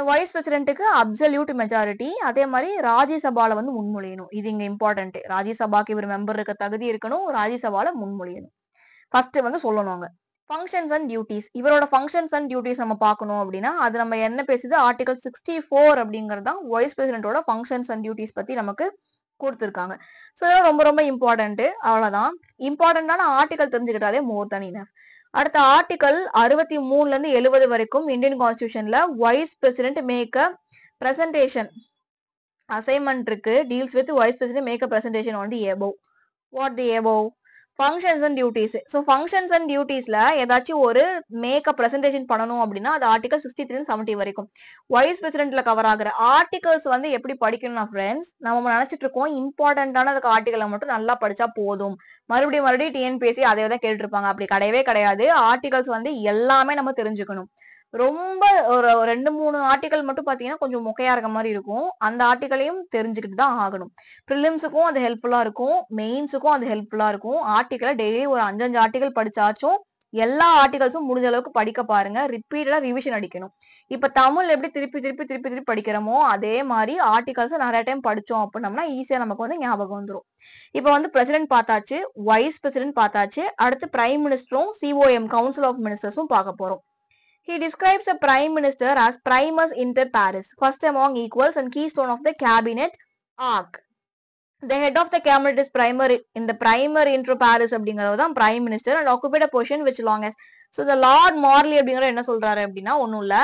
வைஸ் பிரசிடென்ட்டுக்கு அப்சல்யூட் மெஜாரிட்டி. அதே மாதிரி ராஜ்யசபால வந்து முன்மொழியணும். இது இங்க இம்பார்ட்டன்ட். ராஜ்யசபாக்கு இவர் மெம்பர் இருக்க தகுதி இருக்கணும். ராஜ்யசபால முன்மொழியணும். ஃபர்ஸ்ட் வந்து சொல்லணுங்க. Functions and duties. இவரோட ஃபங்க்ஷன்ஸ் அண்ட் டியூட்டிஸ் நம்ம பார்க்கணும் அப்படின்னா அது நம்ம என்ன பேசுது, ஆர்டிகல் 64 அப்படிங்கிறது தான் வைஸ் பிரசிடென்ட்டோட ஃபங்க்ஷன்ஸ் அண்ட் டியூட்டிஸ் பத்தி நமக்கு கொடுத்துருக்காங்க. ஸோ இதெல்லாம் ரொம்ப ரொம்ப இம்பார்ட்டன்ட். அவ்வளவுதான். இம்பார்ட்டன்டான ஆர்டிகல் தெரிஞ்சுக்கிட்டாலே மோர் தன் இனஃப். அடுத்த ஆர்டிகல் 63ல இருந்து 70 வரைக்கும் இந்தியன் கான்ஸ்டிடியூஷன்ல vice president make a presentation assignment இருக்கு. Deals with vice president make a presentation on the above. What the above? Functions and duties. So functions and டியூட்டிஸ்ல ஏதாச்சும் ஒரு மேக் அ பிரசன்டேஷன் பண்ணணும் அப்படின்னா அது ஆர்டிகல் 63 70 வரைக்கும் வைஸ் பிரசிடென்ட்ல கவர் ஆகுற articles வந்து எப்படி படிக்கணும்னா ஃப்ரெண்ட்ஸ், நம்ம நினைச்சிட்டு இருக்கோம் இம்பார்ட்டன்டான ஆர்டிகலை மட்டும் நல்லா படிச்சா போதும், மறுபடியும் டிஎன்பிஎஸ்சி அதே தான் கேட்டு இருப்பாங்க. அப்படி கிடையவே கிடையாது. ஆர்டிகல்ஸ் வந்து எல்லாமே நம்ம தெரிஞ்சுக்கணும். ரொம்ப ஒரு 2-3 ஆர்டிகல் மட்டும் பாத்தீங்கன்னா கொஞ்சம் மொக்கையா இருக்க மாதிரி இருக்கும். அந்த ஆர்டிகலையும் தெரிஞ்சுக்கிட்டு தான் ஆகணும். ப்ரிலிம்ஸுக்கும் அது ஹெல்ப்ஃபுல்லா இருக்கும், மெயின்ஸுக்கும் அது ஹெல்ப்ஃபுல்லா இருக்கும். ஆர்டிகலை டெய்லி ஒரு 5 ஆர்டிகல் படிச்சாச்சும் எல்லா ஆர்டிகல்ஸும் முடிஞ்ச அளவுக்கு படிக்க பாருங்க. ரிப்பீட்டடா ரிவிஷன் அடிக்கணும். இப்ப தமிழ் எப்படி திருப்பி படிக்கிறோமோ அதே மாதிரி ஆர்டிகல்ஸ் நிறைய டைம் படிச்சோம் அப்படின்னம்னா ஈஸியா நமக்கு வந்து ஞாபகம் வந்துடும். இப்ப வந்து பிரசிடென்ட் பார்த்தாச்சு, வைஸ் பிரசிடென்ட் பார்த்தாச்சு. அடுத்து பிரைம் மினிஸ்டரும் COM கவுன்சில் ஆஃப் மினிஸ்டர்ஸும் பார்க்க போறோம். He describes a prime minister as primus inter pares, first among equals and keystone of the cabinet arc. The head of the cabinet is in the primer inter pares அப்படிங்கிறது தான் prime minister and occupied a position which long as. So the Lord Morley அப்படிங்கிற என்ன சொல்றாரு அப்படின்னா ஒன்றும் இல்ல,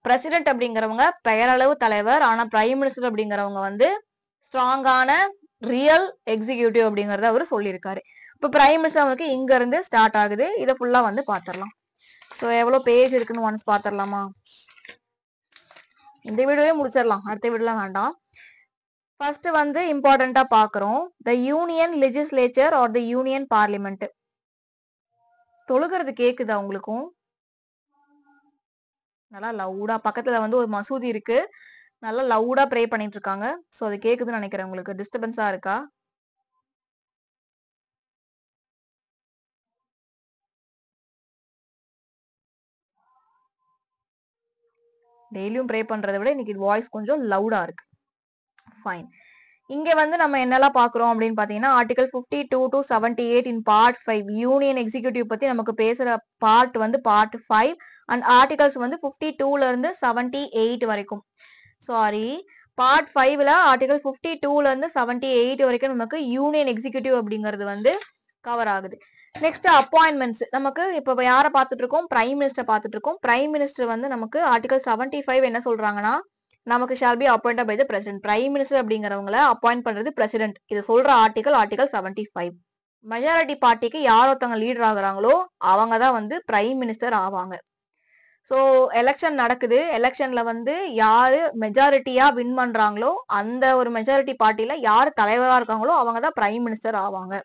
president அப்படிங்கிறவங்க பெயரளவு தலைவர், ஆனா பிரைம் மினிஸ்டர் அப்படிங்கிறவங்க வந்து ஸ்ட்ராங்கான ரியல் எக்ஸிகியூட்டிவ் அப்படிங்கறத அவர் சொல்லியிருக்காரு. இப்போ பிரைம் மினிஸ்டர் அவருக்கு இங்க இருந்து ஸ்டார்ட் ஆகுது. இதை ஃபுல்லா வந்து பாத்திரலாம். ஸோ எவ்வளவு பேஜ் இருக்குன்னு ஒன்ஸ் பாத்திரலாமா? இந்த வீடியோவே முடிச்சிடலாம், அடுத்த வீடியோலாம் வேண்டாம். ஃபர்ஸ்ட் வந்து இம்பார்ட்டண்டா பாக்குறோம், the union legislature or the union parliament. தொழுகிறது கேக்குதா உங்களுக்கும்? நல்லா லவுடா. பக்கத்துல வந்து ஒரு மசூதி இருக்கு, நல்லா லவுடா ப்ரே பண்ணிட்டு இருக்காங்க. ஸோ அது கேக்குதுன்னு நினைக்கிறேன். உங்களுக்கு டிஸ்டர்பன்ஸா இருக்கா? டெய்லியும் ப்ரே பண்றதை விட இன்னைக்கு வாய்ஸ் கொஞ்சம் லவுடா இருக்கு. ஃபைன். இங்க வந்து நம்ம என்னெல்லாம் பாக்குறோம் அப்படின்னு பாத்தீங்கன்னா article 52 to 78 in part 5 union executive பத்தி நமக்கு பேசுற பார்ட் வந்து பார்ட் 5 அண்ட் ஆர்டிகல்ஸ் வந்து 52ல இருந்து 78 வரைக்கும். சாரி, பார்ட் 5ல ஆர்டிகல் 52ல இருந்து 78 வரைக்கும் நமக்கு யூனியன் எக்ஸிகியூட்டிவ் அப்படிங்கிறது வந்து கவர் ஆகுது. Next appointments. நமக்கு இப்ப யார பாத்துட்டு இருக்கோம்? பிரைம் மினிஸ்டர் பாத்துட்டு இருக்கோம். பிரைம் மினிஸ்டர் வந்து நமக்கு ஆர்டிகல் 75 என்ன சொல்றாங்கன்னா நமக்கு shall be appointed by the president. Prime minister அப்படிங்கிறவங்கள அப்பாயிண்ட் பண்றது பிரசிடென்ட். இது சொல்ற ஆர்டிகல் 75. மெஜாரிட்டி பார்ட்டிக்கு யார் ஒருத்தவங்க லீடர் ஆகுறாங்களோ அவங்க தான் வந்து பிரைம் மினிஸ்டர் ஆவாங்க. ஸோ எலெக்ஷன் நடக்குது. எலெக்ஷன்ல வந்து யாரு மெஜாரிட்டியா வின் பண்றாங்களோ அந்த ஒரு மெஜாரிட்டி பார்ட்டில யாரு தலைவரா இருக்காங்களோ அவங்க தான் பிரைம் மினிஸ்டர் ஆவாங்க.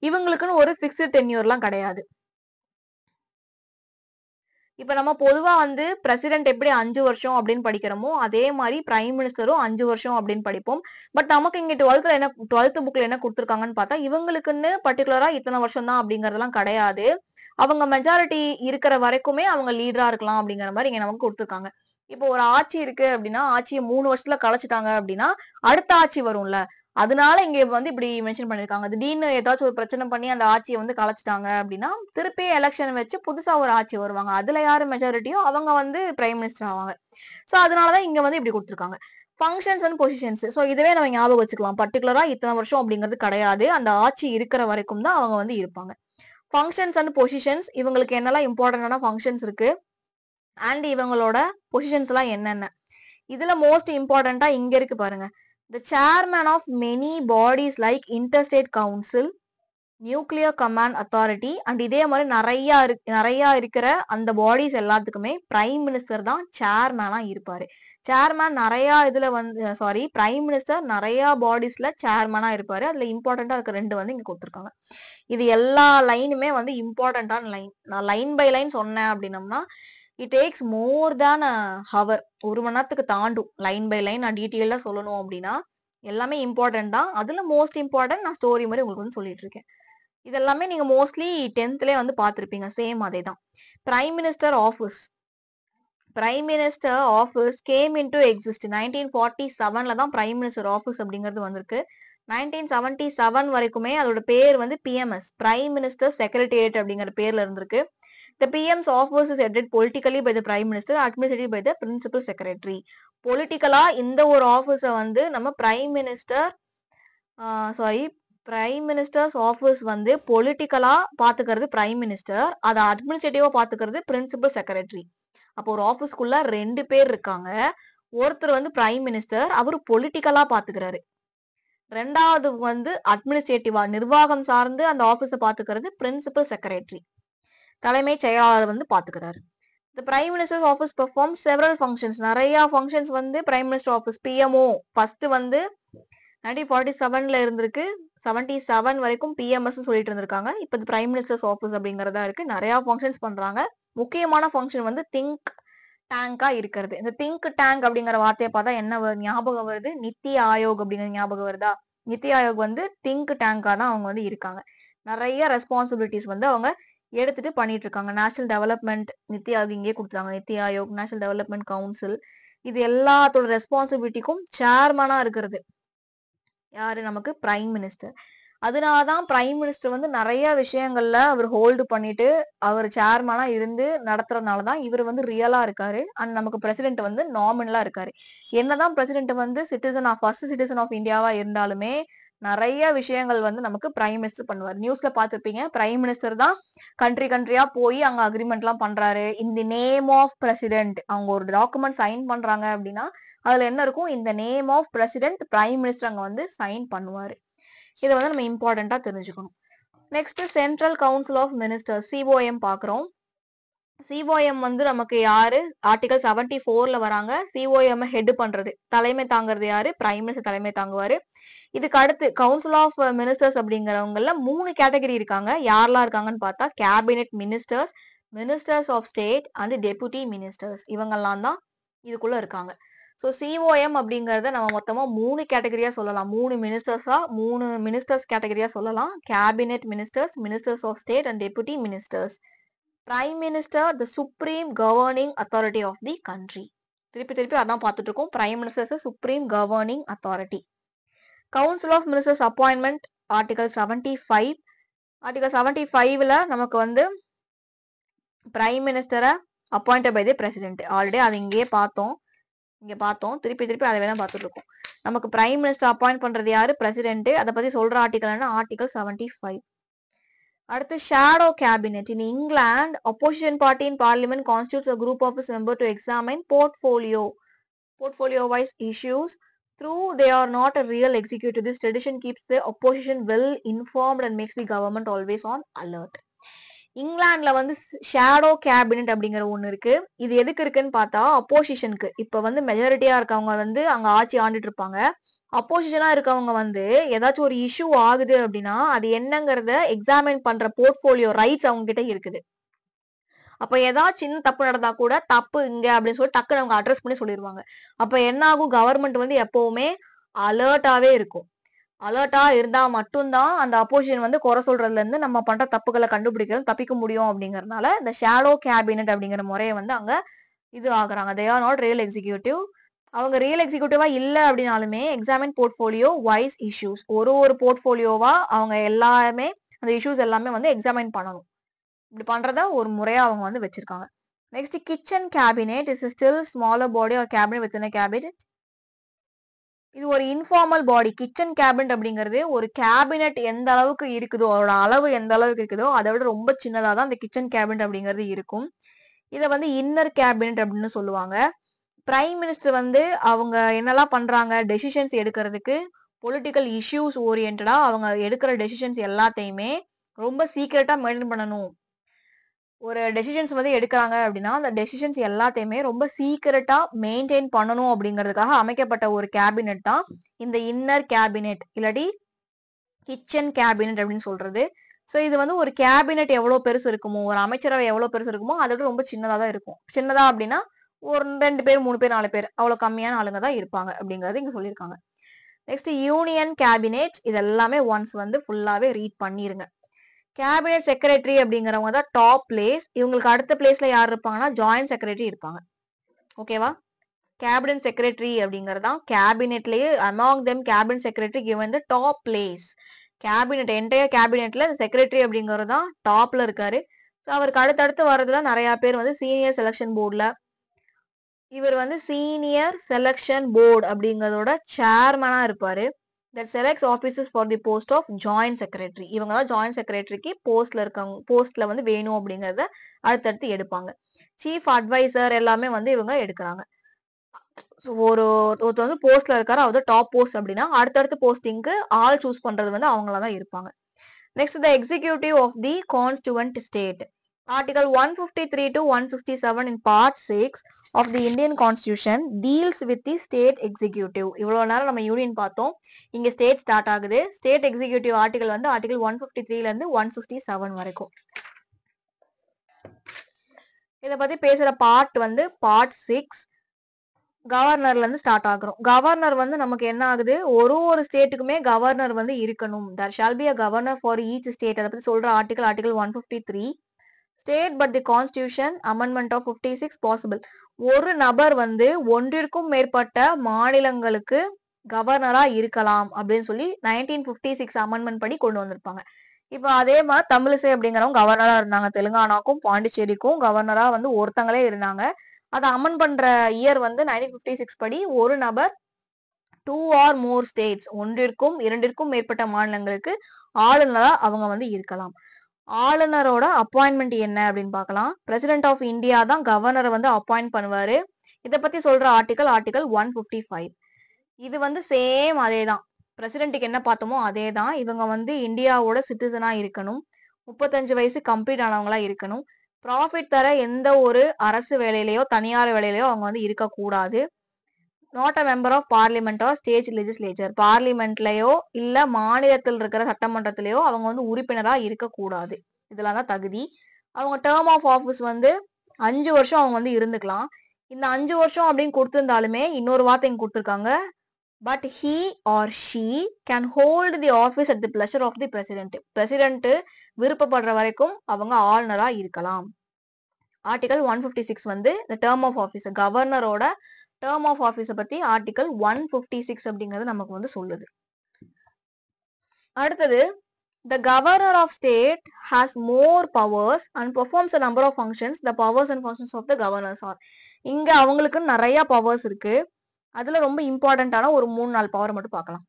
இவங்களுக்குன்னு ஒரு பிக்ஸ்டு டென்யூர்லாம் கிடையாது. இப்ப நம்ம பொதுவா வந்து பிரசிடென்ட் எப்படி 5 வருஷம் அப்படின்னு படிக்கிறோமோ அதே மாதிரி பிரைம் மினிஸ்டரும் 5 வருஷம் அப்படின்னு படிப்போம். பட் நமக்கு இங்க 12th புக்ல என்ன கொடுத்துருக்காங்கன்னு பார்த்தா இவங்களுக்குன்னு பர்டிகுலரா இத்தனை வருஷம் தான் அப்படிங்கறதெல்லாம் கிடையாது. அவங்க மெஜாரிட்டி இருக்கிற வரைக்குமே அவங்க லீடரா இருக்கலாம் அப்படிங்கிற மாதிரி இங்க நமக்கு கொடுத்துருக்காங்க. இப்போ ஒரு ஆட்சி இருக்கு அப்படின்னா ஆட்சியை 3 வருஷத்துல கலைச்சிட்டாங்க அப்படின்னா அடுத்த ஆட்சி வரும்ல, அதனால இங்க வந்து இப்படி மென்ஷன் பண்ணிருக்காங்க. திடீர்னு ஏதாச்சும் ஒரு பிரச்சனை பண்ணி அந்த ஆட்சியை வந்து கலைச்சிட்டாங்க அப்படின்னா திருப்பி எலெக்ஷன் வச்சு புதுசா ஒரு ஆட்சி வருவாங்க. அதுல யாரு மெஜாரிட்டியோ அவங்க வந்து பிரைம் மினிஸ்டர் ஆவாங்க. சோ அதனாலதான் இங்க வந்து இப்படி கொடுத்துருக்காங்க. Functions and positions. ஸோ இதுவே நம்ம ஞாபகம் வச்சுக்கலாம். பர்ட்டிகுலரா இத்தனை வருஷம் அப்படிங்கிறது கிடையாது. அந்த ஆட்சி இருக்கிற வரைக்கும் தான் அவங்க வந்து இருப்பாங்க. ஃபங்க்ஷன்ஸ் அண்ட் பொசிஷன்ஸ் இவங்களுக்கு என்னெல்லாம் இம்பார்ட்டன்டான ஃபங்க்ஷன்ஸ் இருக்கு அண்ட் இவங்களோட பொசிஷன்ஸ் எல்லாம் என்னென்ன. இதுல மோஸ்ட் இம்பார்ட்டன்டா இங்க இருக்கு பாருங்க. The chairman of many bodies like interstate council, nuclear command authority and இதே மாதிரி நிறைய இருக்கிற அந்த பாடிஸ் எல்லாத்துக்குமே பிரைம் மினிஸ்டர் தான் சேர்மேனா இருப்பாரு. சேர்மேன் நிறைய இதுல வந்து பிரைம் மினிஸ்டர் நிறைய பாடிஸ்ல சேர்மேனா இருப்பாரு. அதுல இம்பார்ட்டன்டா இருக்க 2 வந்து இங்க கொடுத்துருக்காங்க. இது எல்லா லைனுமே வந்து இம்பார்ட்டன்டான லைன். நான் லைன் பை லைன் சொன்னேன் அப்படின்னம்னா it takes more than hour. 1 மணி நேரத்துக்கு தாண்டும் லைன் பை லைன் நான் டீட்டெயிலா சொல்லணும் அப்படின்னா. எல்லாமே இம்பார்ட்டன்ட் தான். அதுல மோஸ்ட் இம்பார்ட்டன்ட் நான் ஸ்டோரி மாதிரி உங்களுக்கு வந்து சொல்லிட்டு இருக்கேன். இதெல்லாமே நீங்க மோஸ்ட்லி 10th வந்து பார்த்திருப்பீங்க. சேம் அதே தான். Prime minister office. Prime minister office came into exist 1947ல தான் பிரைம் மினிஸ்டர் ஆஃபீஸ் அப்படிங்கிறது வந்திருக்கு. 1977 வரைக்குமே அதோட பேர் வந்து பிஎம்எஸ், பிரைம் மினிஸ்டர் செக்ரட்டேரியட் அப்படிங்கிற பேர்ல இருந்திருக்கு. The PM's office is headed politically by the Prime Minister, administrated by the Principal Secretary. பொலிட்டிக்கலா இந்த ஒரு ஆபீஸ வந்து நம்ம பிரைம் மினிஸ்டர்ஸ் ஆபீஸ் வந்து பொலிட்டிக்கலா பாத்துக்கிறது பிரைம் மினிஸ்டர், அதை அட்மினிஸ்ட்ரேட்டிவா பாத்துக்கிறது பிரின்சிபல் செக்ரட்டரி. அப்போ ஒரு ஆபீஸ்க்குள்ள 2 பேர் இருக்காங்க. ஒருத்தர் வந்து பிரைம் மினிஸ்டர், அவரு பொலிட்டிக்கலா பாத்துக்கிறாரு. ரெண்டாவது வந்து அட்மினிஸ்ட்ரேட்டிவா நிர்வாகம் சார்ந்து அந்த ஆபீஸ பாத்துக்கிறது பிரின்சிபல் செக்ரட்டரி, தலைமை செயலாளர் வந்து பாத்துக்கிறாரு. The Prime Minister's office performs several functions. நிறைய functions வந்து Prime Minister office PMO first வந்து 1947ல இருந்திருக்கு. 77 வரைக்கும் PMS சொல்லிட்டு இருந்திருக்காங்க. இப்போ இது Prime Minister's office அப்படிங்கறதா இருக்கு. நிறைய functions பண்றாங்க. முக்கியமான ஃபங்க்ஷன் வந்து திங்க் டேங்கா இருக்கிறது. இந்த திங்க் டேங்க் அப்படிங்கிற வார்த்தையை பார்த்தா என்ன ஞாபகம் வருது? நித்தி ஆயோக் அப்படிங்கிற ஞாபகம் வருதா? நித்தி ஆயோக் வந்து திங்க் டேங்கா தான் அவங்க வந்து இருக்காங்க. நிறைய ரெஸ்பான்சிபிலிட்டிஸ் வந்து அவங்க எடுத்துட்டு பண்ணிட்டு இருக்காங்க. நேஷனல் டெவலப்மெண்ட் நித்தி ஆயோக் இங்கே கொடுத்துருக்காங்க. NITI Aayog, national development council, இது எல்லாத்தோட ரெஸ்பான்சிபிலிட்டிக்கும் சேர்மனா இருக்கிறது யாரு? நமக்கு பிரைம் மினிஸ்டர். அதனாலதான் பிரைம் மினிஸ்டர் வந்து நிறைய விஷயங்கள்ல அவர் ஹோல்டு பண்ணிட்டு அவர் சேர்மனா இருந்து நடத்துறதுனாலதான் இவர் வந்து ரியலா இருக்காரு. அண்ட் நமக்கு பிரசிடென்ட் வந்து நாமினலா இருக்காரு. என்னதான் பிரசிடென்ட் வந்து ஃபர்ஸ்ட் சிட்டிசன் ஆஃப் இந்தியாவா இருந்தாலுமே நிறைய விஷயங்கள் வந்து நமக்கு பிரைம் மினிஸ்டர் பண்ணுவார். நியூஸ்ல பாத்துருப்பீங்க, பிரைம் மினிஸ்டர் தான் கண்ட்ரியா போய் அங்க அக்ரிமெண்ட் எல்லாம் பண்றாரு. இன் தி நேம் ஆஃப் பிரசிடென்ட் அவங்க ஒரு டாக்குமெண்ட் சைன் பண்றாங்க அப்படின்னா அதுல என்ன இருக்கும்? இந்த name of president, prime minister அங்க வந்து சைன் பண்ணுவாரு. இதை வந்து நம்ம இம்பார்ட்டண்டா தெரிஞ்சுக்கணும். Next central council of minister COM பாக்குறோம். COM வந்து நமக்கு யாரு? ஆர்டிகல் 74ல வராங்க. COM ஹெட் பண்றது, தலைமை தாங்கிறது யாரு? பிரைம் மினிஸ்டர் தலைமை தாங்குவாரு. இதுக்கு அடுத்து கவுன்சில் ஆஃப் மினிஸ்டர்ஸ் அப்படிங்கிறவங்கல 3 கேட்டகரி இருக்காங்க. யாரெல்லாம் இருக்காங்கன்னு பார்த்தா cabinet ministers, ministers of state and deputy ministers, இவங்கெல்லாம் தான் இதுக்குள்ள இருக்காங்க. ஸோ COM அப்படிங்கறத நம்ம மொத்தமா 3 கேட்டகரியா சொல்லலாம். 3 மினிஸ்டர்ஸ் கேட்டகரியா சொல்லலாம். Cabinet ministers, ministers of state and deputy ministers. Prime minister the supreme governing authority of the country. திருப்பி அதான் பார்த்துட்டு இருக்கோம். Prime minister supreme governing authority. Council of ministers appointment article 75. Article 75ல நமக்கு வந்து பிரைம் மினிஸ்டரை appointed by the president. Already அதை இங்கே பார்த்தோம். திருப்பி அதை தான் பார்த்துட்டு இருக்கோம். நமக்கு பிரைம் மினிஸ்டர் அப்பாயிண்ட் பண்றது யாரு? பிரசிடென்ட். அதை பத்தி சொல்ற ஆர்டிகல் என்ன? ஆர்டிகல் 75. அடுத்து shadow cabinet. In England opposition party in parliament constitutes a group of its members to examine portfolio wise issues through they are not a real executive. This tradition keeps the opposition well informed and makes the government always on alert. இங்கிலாந்துல வந்து shadow cabinet அப்படிங்கிற ஒண்ணு இருக்கு. இது எதுக்கு இருக்குன்னு பார்த்தா அப்போசிஷனுக்கு. இப்ப வந்து மெஜாரிட்டியா இருக்கவங்க வந்து அங்க ஆட்சி ஆண்டுட்டு இருப்பாங்க. அப்போசிஷனா இருக்கவங்க வந்து ஏதாச்சும் ஒரு இஷ்யூ ஆகுது அப்படின்னா அது என்னங்கறத எக்ஸாமின் பண்ற போர்ட்போலியோ ரைட்ஸ் அவங்க கிட்ட இருக்குது. அப்ப ஏதாவது சின்ன தப்பு நடந்தா கூட தப்பு இங்க அப்படின்னு சொல்லி டக்குனு அவங்க அட்ரஸ் பண்ணி சொல்லிடுவாங்க. அப்ப என்ன ஆகும்? கவர்மெண்ட் வந்து எப்பவுமே அலர்ட்டாவே இருக்கும். அலர்ட்டா இருந்தா மட்டும்தான் அந்த அப்போசிஷன் வந்து குறை சொல்றதுல இருந்து நம்ம பண்ற தப்புகளை கண்டுபிடிக்கிறது தப்பிக்க முடியும். அப்படிங்கறதுனால இந்த ஷேடோ கேபினெட் அப்படிங்கிற முறையை வந்து அங்க இது ஆகுறாங்க. They are not real executive. அவங்க ரியல் எக்ஸிக்யூட்டிவா இல்ல அப்படின்னாலுமே எக்ஸாமின் போர்ட்போலியோ வைஸ் இஷ்யூஸ், ஒரு போர்ட்போலியோவா அவங்க எல்லாமே அந்த இஷ்யூஸ் எல்லாமே வந்து எக்ஸாமின் பண்ணணும். இப்படி பண்றத ஒரு முறையா அவங்க வந்து வச்சிருக்காங்க. Next kitchen cabinet is still smaller body or cabinet within a cabinet. இது ஒரு இன்ஃபார்மல் பாடி. கிச்சன் கேபினட் அப்படிங்கிறது ஒரு கேபினட் எந்த அளவுக்கு இருக்குதோ, அதோட அளவு எந்த அளவுக்கு இருக்குதோ அதை விட ரொம்ப சின்னதா தான் இந்த கிச்சன் கேபினட் அப்படிங்கிறது இருக்கும். இதை வந்து இன்னர் கேபினட் அப்படின்னு சொல்லுவாங்க. பிரைம் மினிஸ்டர் வந்து அவங்க என்னெல்லாம் பண்றாங்க, டெசிஷன்ஸ் எடுக்கிறதுக்கு பொலிட்டிக்கல் இஷ்யூஸ் ஓரியன்டா அவங்க எடுக்கிற டெசிஷன்ஸ் எல்லாத்தையுமே ரொம்ப சீக்கிரட்டா மெயின்டைன் பண்ணணும். ஒரு டெசிஷன்ஸ் வந்து எடுக்கிறாங்க அப்படின்னா அந்த டெசிஷன்ஸ் எல்லாத்தையுமே ரொம்ப சீக்கிரட்டா மெயின்டைன் பண்ணணும் அப்படிங்கிறதுக்காக அமைக்கப்பட்ட ஒரு கேபினெட் தான் இந்த இன்னர் கேபினெட் இல்லாட்டி கிச்சன் கேபினெட் அப்படின்னு சொல்றது. ஸோ இது வந்து ஒரு கேபினெட் எவ்வளவு பெருசு இருக்குமோ, ஒரு அமைச்சரவை எவ்வளவு பெருசு இருக்குமோ அதோட ரொம்ப சின்னதா தான் இருக்கும். சின்னதா அப்படின்னா ஒரு 2 பேர் 3 பேர் 4 பேர் அவ்வளவு கம்மியான ஆளுங்க தான் இருப்பாங்க அப்படிங்கறது இங்க சொல்லியிருக்காங்க. Next union cabinet. இது எல்லாமே ஒன்ஸ் வந்து ஃபுல்லாவே ரீட் பண்ணிருங்க. கேபினெட் செக்ரட்டரி அப்படிங்கிறவங்க தான் டாப் பிளேஸ். இவங்களுக்கு அடுத்த பிளேஸ்ல யார் இருப்பாங்கன்னா ஜாயிண்ட் செக்ரட்டரி இருப்பாங்க. ஓகேவா? கேபினெட் செக்ரட்டரி அப்படிங்கிறது தான் கேபினெட்லயே among them cabinet secretary given the top place. Cabinet entire கேபினெட்ல செக்ரட்டரி அப்படிங்கிறது தான் டாப்ல இருக்காரு. ஸோ அவருக்கு அடுத்தடுத்து வர்றதுல நிறைய பேர் வந்து சீனியர் செலக்ஷன் போர்டுல, இவர் வந்து சீனியர் செலக்ஷன் போர்டு அப்படிங்கறதோட சேர்மனா இருப்பாரு. that selects officers for the post of joint secretary. இவங்க தான் ஜாயிண்ட் செக்ரட்டரிக்கு போஸ்ட்ல வந்து வேணும் அப்படிங்கறத அடுத்தடுத்து எடுப்பாங்க. சீஃப் அட்வைசர் எல்லாமே வந்து இவங்க எடுக்கிறாங்க. ஒருத்தர் வந்து போஸ்ட்ல இருக்காரு, அவர் டாப் போஸ்ட் அப்படின்னா அடுத்தடுத்த போஸ்டிங்க்கு ஆள் சூஸ் பண்றது வந்து அவங்கள தான் இருப்பாங்க. Next the executive of the constituent state. Article 153 to 167 in Part 6 of the Indian Constitution deals with the state executive. இவ்வளவு நேரம் நம்ம யூனியன் பார்த்தோம். இங்க ஸ்டேட் ஸ்டார்ட் ஆகுது. ஸ்டேட் எக்ஸிகியூட்டிவ் ஆர்டிகல் வந்து ஆர்டிகல் 153ல இருந்து 167 வரைக்கும். இத பத்தி பேசுற பார்ட் வந்து பார்ட் 6. கவர்னர்ல இருந்து ஸ்டார்ட் ஆகுறோம். கவர்னர் வந்து நமக்கு என்ன ஆகுது, ஒரு ஸ்டேட்டுக்குமே கவர்னர் வந்து இருக்கணும். there shall be a governor for each state. அதை பத்தி சொல்ற article 153. State but the constitution amendment of 56 possible. ஒரு நபர் வந்து ஒன்றிற்கும் மேற்பட்ட மாநிலங்களுக்கு கவர்னரா இருக்கலாம் அப்படின்னு சொல்லி 1956 அமெண்ட்மெண்ட் படி கொண்டு வந்திருப்பாங்க. இப்ப அதே மாதிரி தமிழிசை அப்படிங்கிறவங்க கவர்னரா இருந்தாங்க. தெலுங்கானாக்கும் பாண்டிச்சேரிக்கும் கவர்னரா வந்து ஒருத்தங்களே இருந்தாங்க. அதை அமெண்ட் பண்ற இயர் வந்து 1956 படி ஒரு நபர் 2 or more states, ஒன்றிற்கும் இரண்டிற்கும் மேற்பட்ட மாநிலங்களுக்கு ஆளுநரா அவங்க வந்து இருக்கலாம். ஆளுநரோட அப்பாயின்மெண்ட் என்ன அப்படின்னு பார்க்கலாம். பிரசிடென்ட் ஆஃப் இந்தியா தான் கவர்னரை வந்து அப்பாயிண்ட் பண்ணுவாரு. இதை பத்தி சொல்ற ஆர்டிகல் 155. இது வந்து சேம் அதே தான். பிரசிடென்ட்டுக்கு என்ன பார்த்தோமோ அதே தான். இவங்க வந்து இந்தியாவோட சிட்டிசனா இருக்கணும். 35 வயசு கம்ப்ளீட் ஆனவங்களா இருக்கணும். ப்ராஃபிட் தர எந்த ஒரு அரசு வேலையிலயோ தனியார் வேலையிலயோ அவங்க வந்து இருக்கக்கூடாது. Not a member of parliament or state legislature. பார்லிமெண்ட்லயோ இல்ல மாநிலத்தில் இருக்கிற சட்டமன்றத்திலயோ அவங்க வந்து உறுப்பினரா இருக்கக்கூடாது. இதெல்லாம் தான் தகுதி. அவங்க டேர்ம் ஆஃப் ஆஃபீஸ் வந்து 5 வருஷம் அவங்க வந்து இருந்துக்கலாம். இந்த 5 வருஷம் அப்படின்னு கொடுத்திருந்தாலுமே இன்னொரு வார்த்தை இங்க கொடுத்திருக்காங்க. But he or she can hold the office at the pleasure of the president. President விருப்பப்படுற வரைக்கும் அவங்க ஆளுநரா இருக்கலாம். ஆர்டிகல் 156 வந்து இந்த டேர்ம் ஆஃப் ஆஃபீஸ், கவர்னரோட டேர்ம் ஆஃப் ஆஃபீஸ பத்தி ஆர்டிகல் 156 அப்படிங்கிறது நமக்கு வந்து சொல்லுது. அடுத்தது, the governor of state has more powers and performs a number of functions. The powers and functions of the governors are. இங்க அவங்களுக்கு நிறைய பவர்ஸ் இருக்கு. அதுல ரொம்ப இம்பார்ட்டன்டான ஒரு 3-4 பவர் மட்டும் பார்க்கலாம்.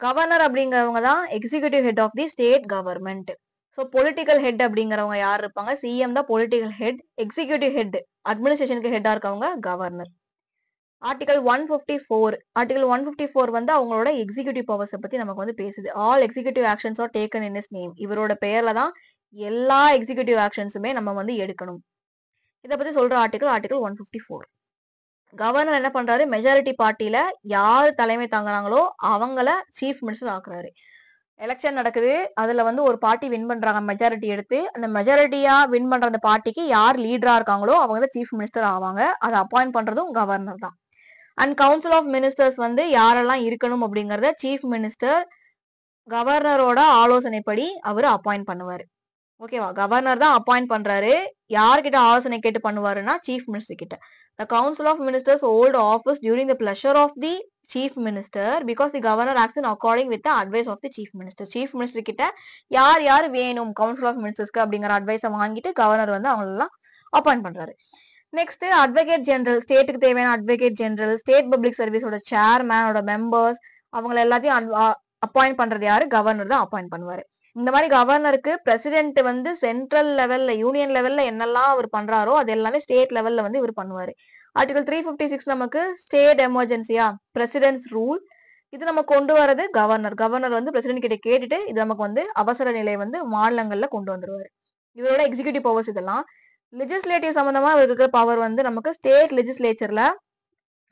கவர்னர் அப்படிங்கிறவங்க தான் executive head of the state government. So political head அப்படிங்கிறவங்க யார் இருப்பாங்க, சிஎம் தான் பொலிட்டிக்கல் ஹெட். எக்ஸிகியூட்டிவ் ஹெட் அட்மினிஸ்ட்ரேஷனுக்கு ஹெட்டா இருக்கவங்க கவர்னர். ஆர்டிகல் 154 வந்து அவங்களோட எக்ஸிகியூட்டிவ் பவர்ஸை பத்தி நமக்கு வந்து பேசுது. All executive actions are taken in his name. இவரோட பெயர்ல தான் எல்லா எக்ஸிகியூட்டிவ் ஆக்ஷன்ஸுமே நம்ம வந்து எடுக்கணும். இதை பத்தி சொல்ற ஆர்டிகல் 154. கவர்னர் என்ன பண்றாரு, மெஜாரிட்டி பார்ட்டில யாரு தலைமை தாங்குறாங்களோ அவங்கள சீஃப் மினிஸ்டர் ஆக்குறாரு. எலெக்ஷன் நடக்குது, அதுல வந்து ஒரு பார்ட்டி வின் பண்றாங்க மெஜாரிட்டி எடுத்து. அந்த மெஜாரிட்டியா வின் பண்ற அந்த பார்ட்டிக்கு யார் லீடரா இருக்காங்களோ அவங்க தான் சீஃப் மினிஸ்டர் ஆவாங்க. அதை அப்பாயிண்ட் பண்றதும் கவர்னர் தான். அண்ட் கவுன்சில் ஆஃப் மினிஸ்டர்ஸ் வந்து யாரெல்லாம் இருக்கணும் அப்படிங்கறத சீஃப் மினிஸ்டர் கவர்னரோட ஆலோசனைப்படி அவரு அப்பாயிண்ட் பண்ணுவாரு. ஓகேவா? கவர்னர் தான் அப்பாயிண்ட் பண்றாரு. யார்கிட்ட ஆலோசனை கேட்டு பண்ணுவாருன்னா சீஃப் மினிஸ்டர் கிட்ட. The council of ministers hold office during the pleasure of the chief minister because the governor acts in according with the advice of the chief minister. chief minister கிட்ட யார் வேணும் council of மினிஸ்டர்ஸ்க்கு அப்படிங்கிற அட்வைஸை வாங்கிட்டு governor வந்து அவங்க எல்லாம் appoint பண்றாரு. Next advocate general, ஸ்டேட்டுக்கு தேவையான அட்வொகேட் ஜெனரல், ஸ்டேட் பப்ளிக் சர்வீஸோட சேர்மேனோட மெம்பர்ஸ், அவங்கள எல்லாத்தையும் அப்பாயிண்ட் பண்றது யாரு? கவர்னர் தான் அப்பாயிண்ட் பண்ணுவாரு. இந்த மாதிரி கவர்னருக்கு பிரசிடென்ட் வந்து சென்ட்ரல் லெவல்ல, யூனியன் லெவல்ல என்னெல்லாம் அவர் பண்றாரோ அது எல்லாமே ஸ்டேட் லெவல்ல வந்து இவர் பண்ணுவாரு. ஆர்டிகல் 356 நமக்கு ஸ்டேட் எமர்ஜென்சியா, பிரசிடென்ட்ஸ் ரூல். இது நம்ம கொண்டு வரது கவர்னர். கவர்னர் வந்து பிரசிடென்ட் கிட்ட கேட்டுட்டு இது நமக்கு வந்து அவசர நிலை வந்து மாநிலங்கள்ல கொண்டு வந்துருவாரு. இவரோட எக்ஸிகியூட்டிவ் பவர்ஸ் இதெல்லாம். லெஜிஸ்லேட்டிவ் சம்பந்தமா இருக்கிற பவர் வந்து நமக்கு ஸ்டேட் லெஜிஸ்லேச்சர்ல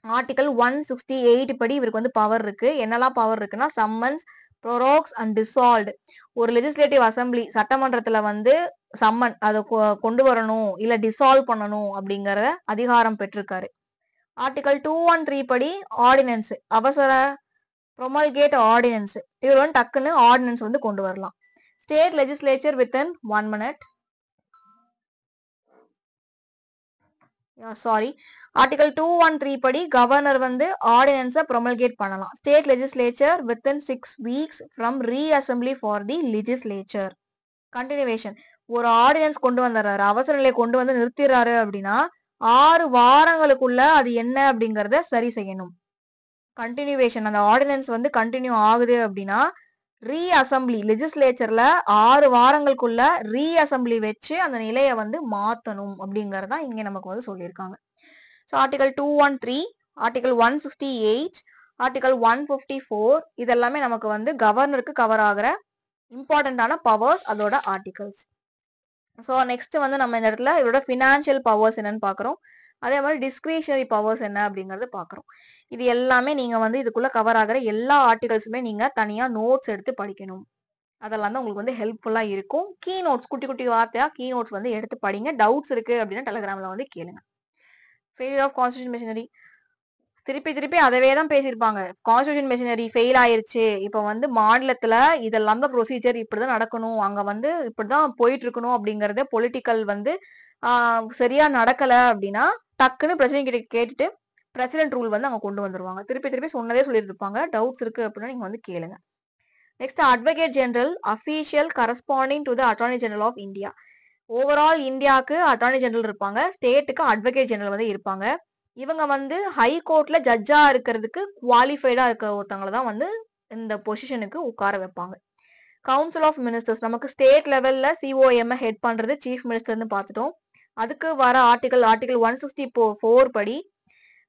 ஆர்டிகல் 168 படி இவருக்கு வந்து பவர் இருக்கு. என்னெல்லாம் பவர் இருக்குன்னா, சம்மன்ஸ், ப்ரோரோக்ஸ் அண்ட் டிசால்வ்ட். ஒரு லெஜிஸ்லேட்டிவ் அசம்பிளி சட்டமன்றத்துல வந்து சம்மன் அதை கொண்டு வரணும் இல்ல டிசால்வ் பண்ணணும் அப்படிங்கிற அதிகாரம் பெற்றிருக்காரு. ஆர்டிகல் 213 படி ஆர்டினன்ஸ், அவசர ப்ரொமல்கேட் ஆர்டினன்ஸ், இவர் வந்து டக்குன்னு ஆர்டினன்ஸ் வந்து கொண்டு வரலாம். State legislature within 1 minute. Sorry, article 213 படி கவர்னர் வந்து ஆர்டினன்ஸை ப்ரொமல்கேட் பண்ணலாம். State legislature within 6 weeks from reassembly for the legislature. Continuation, ஒரு ஆர்டினன்ஸ் கொண்டு வந்துடுறாரு, அவசர நிலையை கொண்டு வந்து நிறுத்திடுறாரு அப்படின்னா 6 வாரங்களுக்குள்ள அது என்ன அப்படிங்கறத சரி செய்யணும். கண்டினியூவேஷன், அந்த ஆர்டினன்ஸ் வந்து கண்டினியூ ஆகுது அப்படின்னா ரீஅசம்பிளி, லெஜிஸ்லேச்சர்ல 6 வாரங்களுக்குள்ள ரீஅசம்பிளி வச்சு அந்த நிலையை வந்து மாத்தணும் அப்படிங்கறதா இங்க நமக்கு வந்து சொல்லியிருக்காங்க. ஸோ ஆர்டிகல் 213, ஆர்டிகல் 168, ஆர்டிகல் 154 இதெல்லாமே நமக்கு வந்து கவர்னருக்கு கவர் ஆகிற இம்பார்ட்டன்டான பவர்ஸ், அதோட ஆர்டிகல்ஸ். ஸோ நெக்ஸ்ட் வந்து நம்ம இந்த இடத்துல இதோட ஃபினான்ஷியல் பவர்ஸ் என்னன்னு பாக்குறோம். அதே மாதிரி டிஸ்கிரிஷனரி பவர்ஸ் என்ன அப்படிங்கறது பாக்குறோம். இது எல்லாமே நீங்க வந்து இதுக்குள்ள கவர் ஆகிற எல்லா ஆர்டிகல்ஸுமே நீங்க தனியா நோட்ஸ் எடுத்து படிக்கணும். அதெல்லாம் தான் உங்களுக்கு வந்து ஹெல்ப்ஃபுல்லா இருக்கும். கீ நோட்ஸ், குட்டி குட்டி வார்த்தையா கீ நோட்ஸ் வந்து எடுத்து படிங்க. டவுட்ஸ் இருக்கு அப்படின்னா டெலிகிராம்ல வந்து கேளுங்க. ஃபெயிலியர் ஆஃப் கான்ஸ்டிடியூஷன் மெஷினரி, திருப்பி திருப்பி அதவே தான் பேசியிருப்பாங்க. கான்ஸ்டிடியூஷன் மெஷினரி ஃபெயில் ஆயிருச்சு, இப்போ வந்து மாநிலத்துல இதெல்லாம் தான் ப்ரொசீஜர், இப்படிதான் நடக்கணும், அங்க வந்து இப்படிதான் போயிட்டு இருக்கணும் அப்படிங்கறத பொலிட்டிக்கல் வந்து சரியா நடக்கல அப்படின்னா டக்குன்னு பிரசிடென்ட் கிட்ட கேட்டுட்டு பிரசிடென்ட் ரூல் வந்து அவங்க கொண்டு வந்துருவாங்க. திருப்பி திருப்பி சொன்னதே சொல்லிட்டு இருப்பாங்க. டவுட்ஸ் இருக்கு அப்படின்னா நீங்க வந்து கேளுங்க. Next advocate general, official corresponding to the attorney general of India. Overall இந்தியாவுக்கு அட்டார்னி ஜெனரல் இருப்பாங்க, ஸ்டேட்டுக்கு அட்வொகேட் ஜெனரல் வந்து இருப்பாங்க. இவங்க வந்து ஹை கோர்ட்ல ஜட்ஜா இருக்கிறதுக்கு குவாலிஃபைடா இருக்க ஒருத்தவங்களை தான் வந்து இந்த பொசிஷனுக்கு உட்கார வைப்பாங்க. கவுன்சில் ஆஃப் மினிஸ்டர்ஸ், நமக்கு ஸ்டேட் லெவல்ல சிஓஎம் ஹெட் பண்றது சீஃப் மினிஸ்டர்னு பார்த்துட்டோம். அதுக்கு வர ஆர்டிகல் 164 படி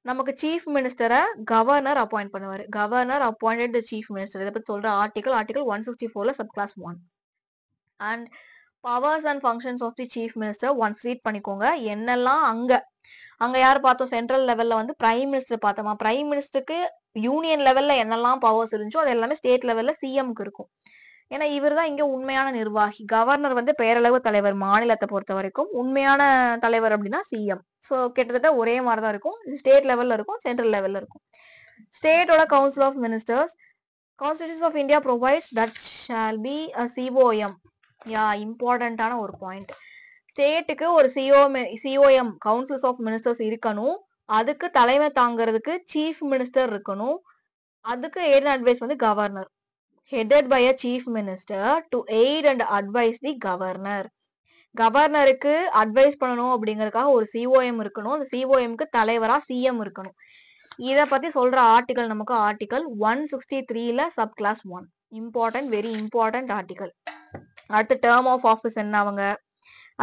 நமக்கு சீஃப் மினிஸ்டரை கவர்னர் அப்பாயிண்ட் பண்ணுவாரு. Governor appointed the chief minister. இதை பத்தி சொல்ற ஆர்டிகல் 164ல sub clause 1. And powers and functions of the chief minister once read பண்ணிக்கோங்க. என்னெல்லாம் அங்க யார் பார்த்தோம்? சென்ட்ரல் லெவல்ல வந்து பிரைம் மினிஸ்டர் பார்த்தோமா? பிரைம் மினிஸ்டருக்கு யூனியன் லெவல்ல என்னெல்லாம் பவர்ஸ் இருந்துச்சோ அது எல்லாமே ஸ்டேட் லெவல்ல சிஎம்க்கு இருக்கும். ஏன்னா இவர் தான் இங்க உண்மையான நிர்வாகி. கவர்னர் வந்து பேரளவு தலைவர் மாநிலத்தை பொறுத்த வரைக்கும், உண்மையான தலைவர் அப்படின்னா சிஎம். ஸோ கிட்டத்தட்ட ஒரே மாதிரி தான் இருக்கும். ஸ்டேட் லெவல்ல இருக்கும், சென்ட்ரல் லெவல்ல இருக்கும். ஸ்டேட்டோட council of ministers, constitution of India provides that shall be a COM. Yeah, இம்பார்ட்டன்டான ஒரு பாயிண்ட். ஸ்டேட்டுக்கு ஒரு சிஓஎம், கவுன்சில்ஸ் ஆஃப் மினிஸ்டர்ஸ் இருக்கணும். அதுக்கு தலைமை தாங்கிறதுக்கு சீஃப் மினிஸ்டர் இருக்கணும். அதுக்கு எய்ட் அண்ட் அட்வைஸ் வந்து governor, headed by a chief minister to aid and advise the governor. கவர்னருக்கு அட்வைஸ் பண்ணணும் அப்படிங்கறதுக்காக ஒரு சிஓஎம் இருக்கணும். அந்த சிஓஎம்க்கு தலைவரா சிஎம் இருக்கணும். இத பத்தி சொல்ற ஆர்டிகல் நமக்கு ஆர்டிகல் 163ல sub clause 1. Important, very important article. அடுத்து டேர்ம் ஆஃப் ஆஃபீஸ் என்ன அவங்க,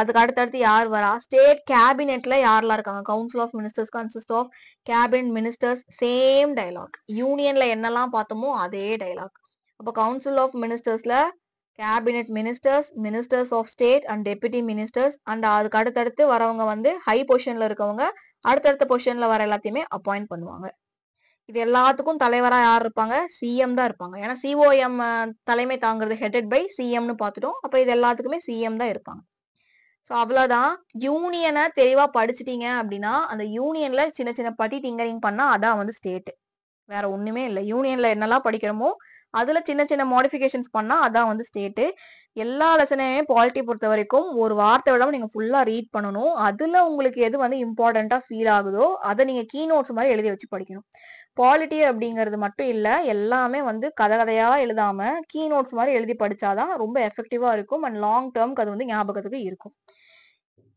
அதுக்கு அடுத்தடுத்து யார் வரா, ஸ்டேட் கேபினெட்ல யாரெல்லாம் இருக்காங்க. Council of ministers consist of cabinet ministers. Same dialogue, யூனியன்ல என்னெல்லாம் பார்த்தோமோ அதே டைலாக். அப்போ கவுன்சில் ஆஃப் மினிஸ்டர்ஸ்ல cabinet ministers, ministers of state and deputy ministers and அதுக்கு அடுத்தடுத்து வரவங்க வந்து ஹை பொசிஷன்ல இருக்கவங்க அடுத்தடுத்த பொசிஷன்ல வர எல்லாத்தையுமே அப்பாயிண்ட் பண்ணுவாங்க. இது எல்லாத்துக்கும் தலைவரா யார் இருப்பாங்க? சிஎம் தான் இருப்பாங்க. ஏன்னா சிஓஎம் தலைமை தாங்கிறது ஹெடட் பை சிஎம்னு பார்த்துட்டோம். அப்ப இது எல்லாத்துக்குமே சிஎம் தான் இருப்பாங்க. ஸோ அவ்வளவுதான். யூனியனை தெளிவா படிச்சுட்டீங்க அப்படின்னா அந்த யூனியன்ல சின்ன சின்ன பட்டி டிங்கரிங் பண்ணா அதான் வந்து ஸ்டேட். வேற ஒண்ணுமே இல்லை. யூனியன்ல என்னெல்லாம் படிக்கிறோமோ அதுல சின்ன சின்ன மாடிஃபிகேஷன்ஸ் பண்ணா அதான் வந்து ஸ்டேட்டு. எல்லா லெசனையுமே பாலிட்டி பொறுத்த வரைக்கும் ஒரு வார்த்தை விடாம நீங்க ஃபுல்லா ரீட் பண்ணணும். அதுல உங்களுக்கு எது வந்து இம்பார்ட்டண்டா ஃபீல் ஆகுதோ அதை நீங்க கீ நோட்ஸ் மாதிரி எழுதி வச்சு படிக்கணும். பாலிட்டி அப்படிங்கிறது மட்டும் இல்ல, எல்லாமே வந்து கதை கதையா எழுதாம கீ நோட்ஸ் மாதிரி எழுதி படிச்சாதான் ரொம்ப எஃபெக்டிவா இருக்கும் அண்ட் லாங் டேர்ம்க்கு அது வந்து ஞாபகத்துக்கு இருக்கும்.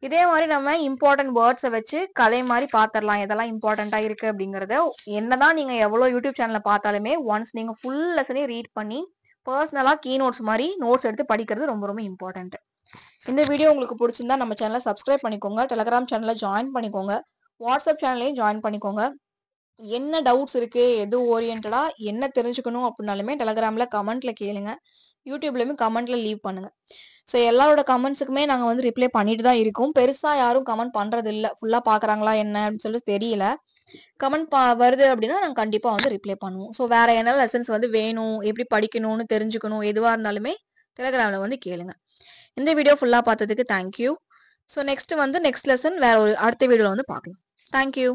இதே மாதிரி நம்ம இம்பார்ட்டன்ட் வேர்ட்ஸை வச்சு கதை மாதிரி பாத்திரலாம் எதெல்லாம் இம்பார்ட்டண்டா இருக்கு அப்படிங்கறத. என்னதான் நீங்க எவ்வளவு யூடியூப் சேனல்ல பார்த்தாலுமே ஒன்ஸ் நீங்க ஃபுல் லெசனையும் ரீட் பண்ணி பர்சனலா கீ நோட்ஸ் மாதிரி நோட்ஸ் எடுத்து படிக்கிறது ரொம்ப ரொம்ப இம்பார்ட்டன்ட். இந்த வீடியோ உங்களுக்கு பிடிச்சிருந்தா நம்ம சேனலை சப்ஸ்கிரைப் பண்ணிக்கோங்க, டெலிகிராம் சேனல்ல ஜாயின் பண்ணிக்கோங்க, வாட்ஸ்அப் சேனல்லையும் ஜாயின் பண்ணிக்கோங்க. என்ன டவுட்ஸ் இருக்கு, எது ஓரியன்டா என்ன தெரிஞ்சுக்கணும் அப்படின்னாலுமே டெலிகிராம்ல கமெண்ட்ல கேளுங்க, யூடியூப்லயுமே கமெண்ட்ல லீவ் பண்ணுங்க. ஸோ எல்லாரோட கமெண்ட்ஸுக்குமே நாங்கள் வந்து ரிப்ளை பண்ணிட்டு தான் இருக்கோம். பெருசா யாரும் கமெண்ட் பண்றது இல்லை, ஃபுல்லா பாக்குறாங்களா என்ன அப்படின்னு சொல்லி தெரியல. கமெண்ட் வருது அப்படின்னா நாங்கள் கண்டிப்பா வந்து ரிப்ளை பண்ணுவோம். ஸோ வேற என்ன லெசன்ஸ் வந்து வேணும், எப்படி படிக்கணும்னு தெரிஞ்சுக்கணும், எதுவா இருந்தாலுமே டெலிகிராம்ல வந்து கேளுங்க. இந்த வீடியோ ஃபுல்லா பார்த்ததுக்கு தேங்க்யூ. ஸோ நெக்ஸ்ட் லெசன் வேற ஒரு அடுத்த வீடியோல வந்து பார்க்கலாம். தேங்க்யூ.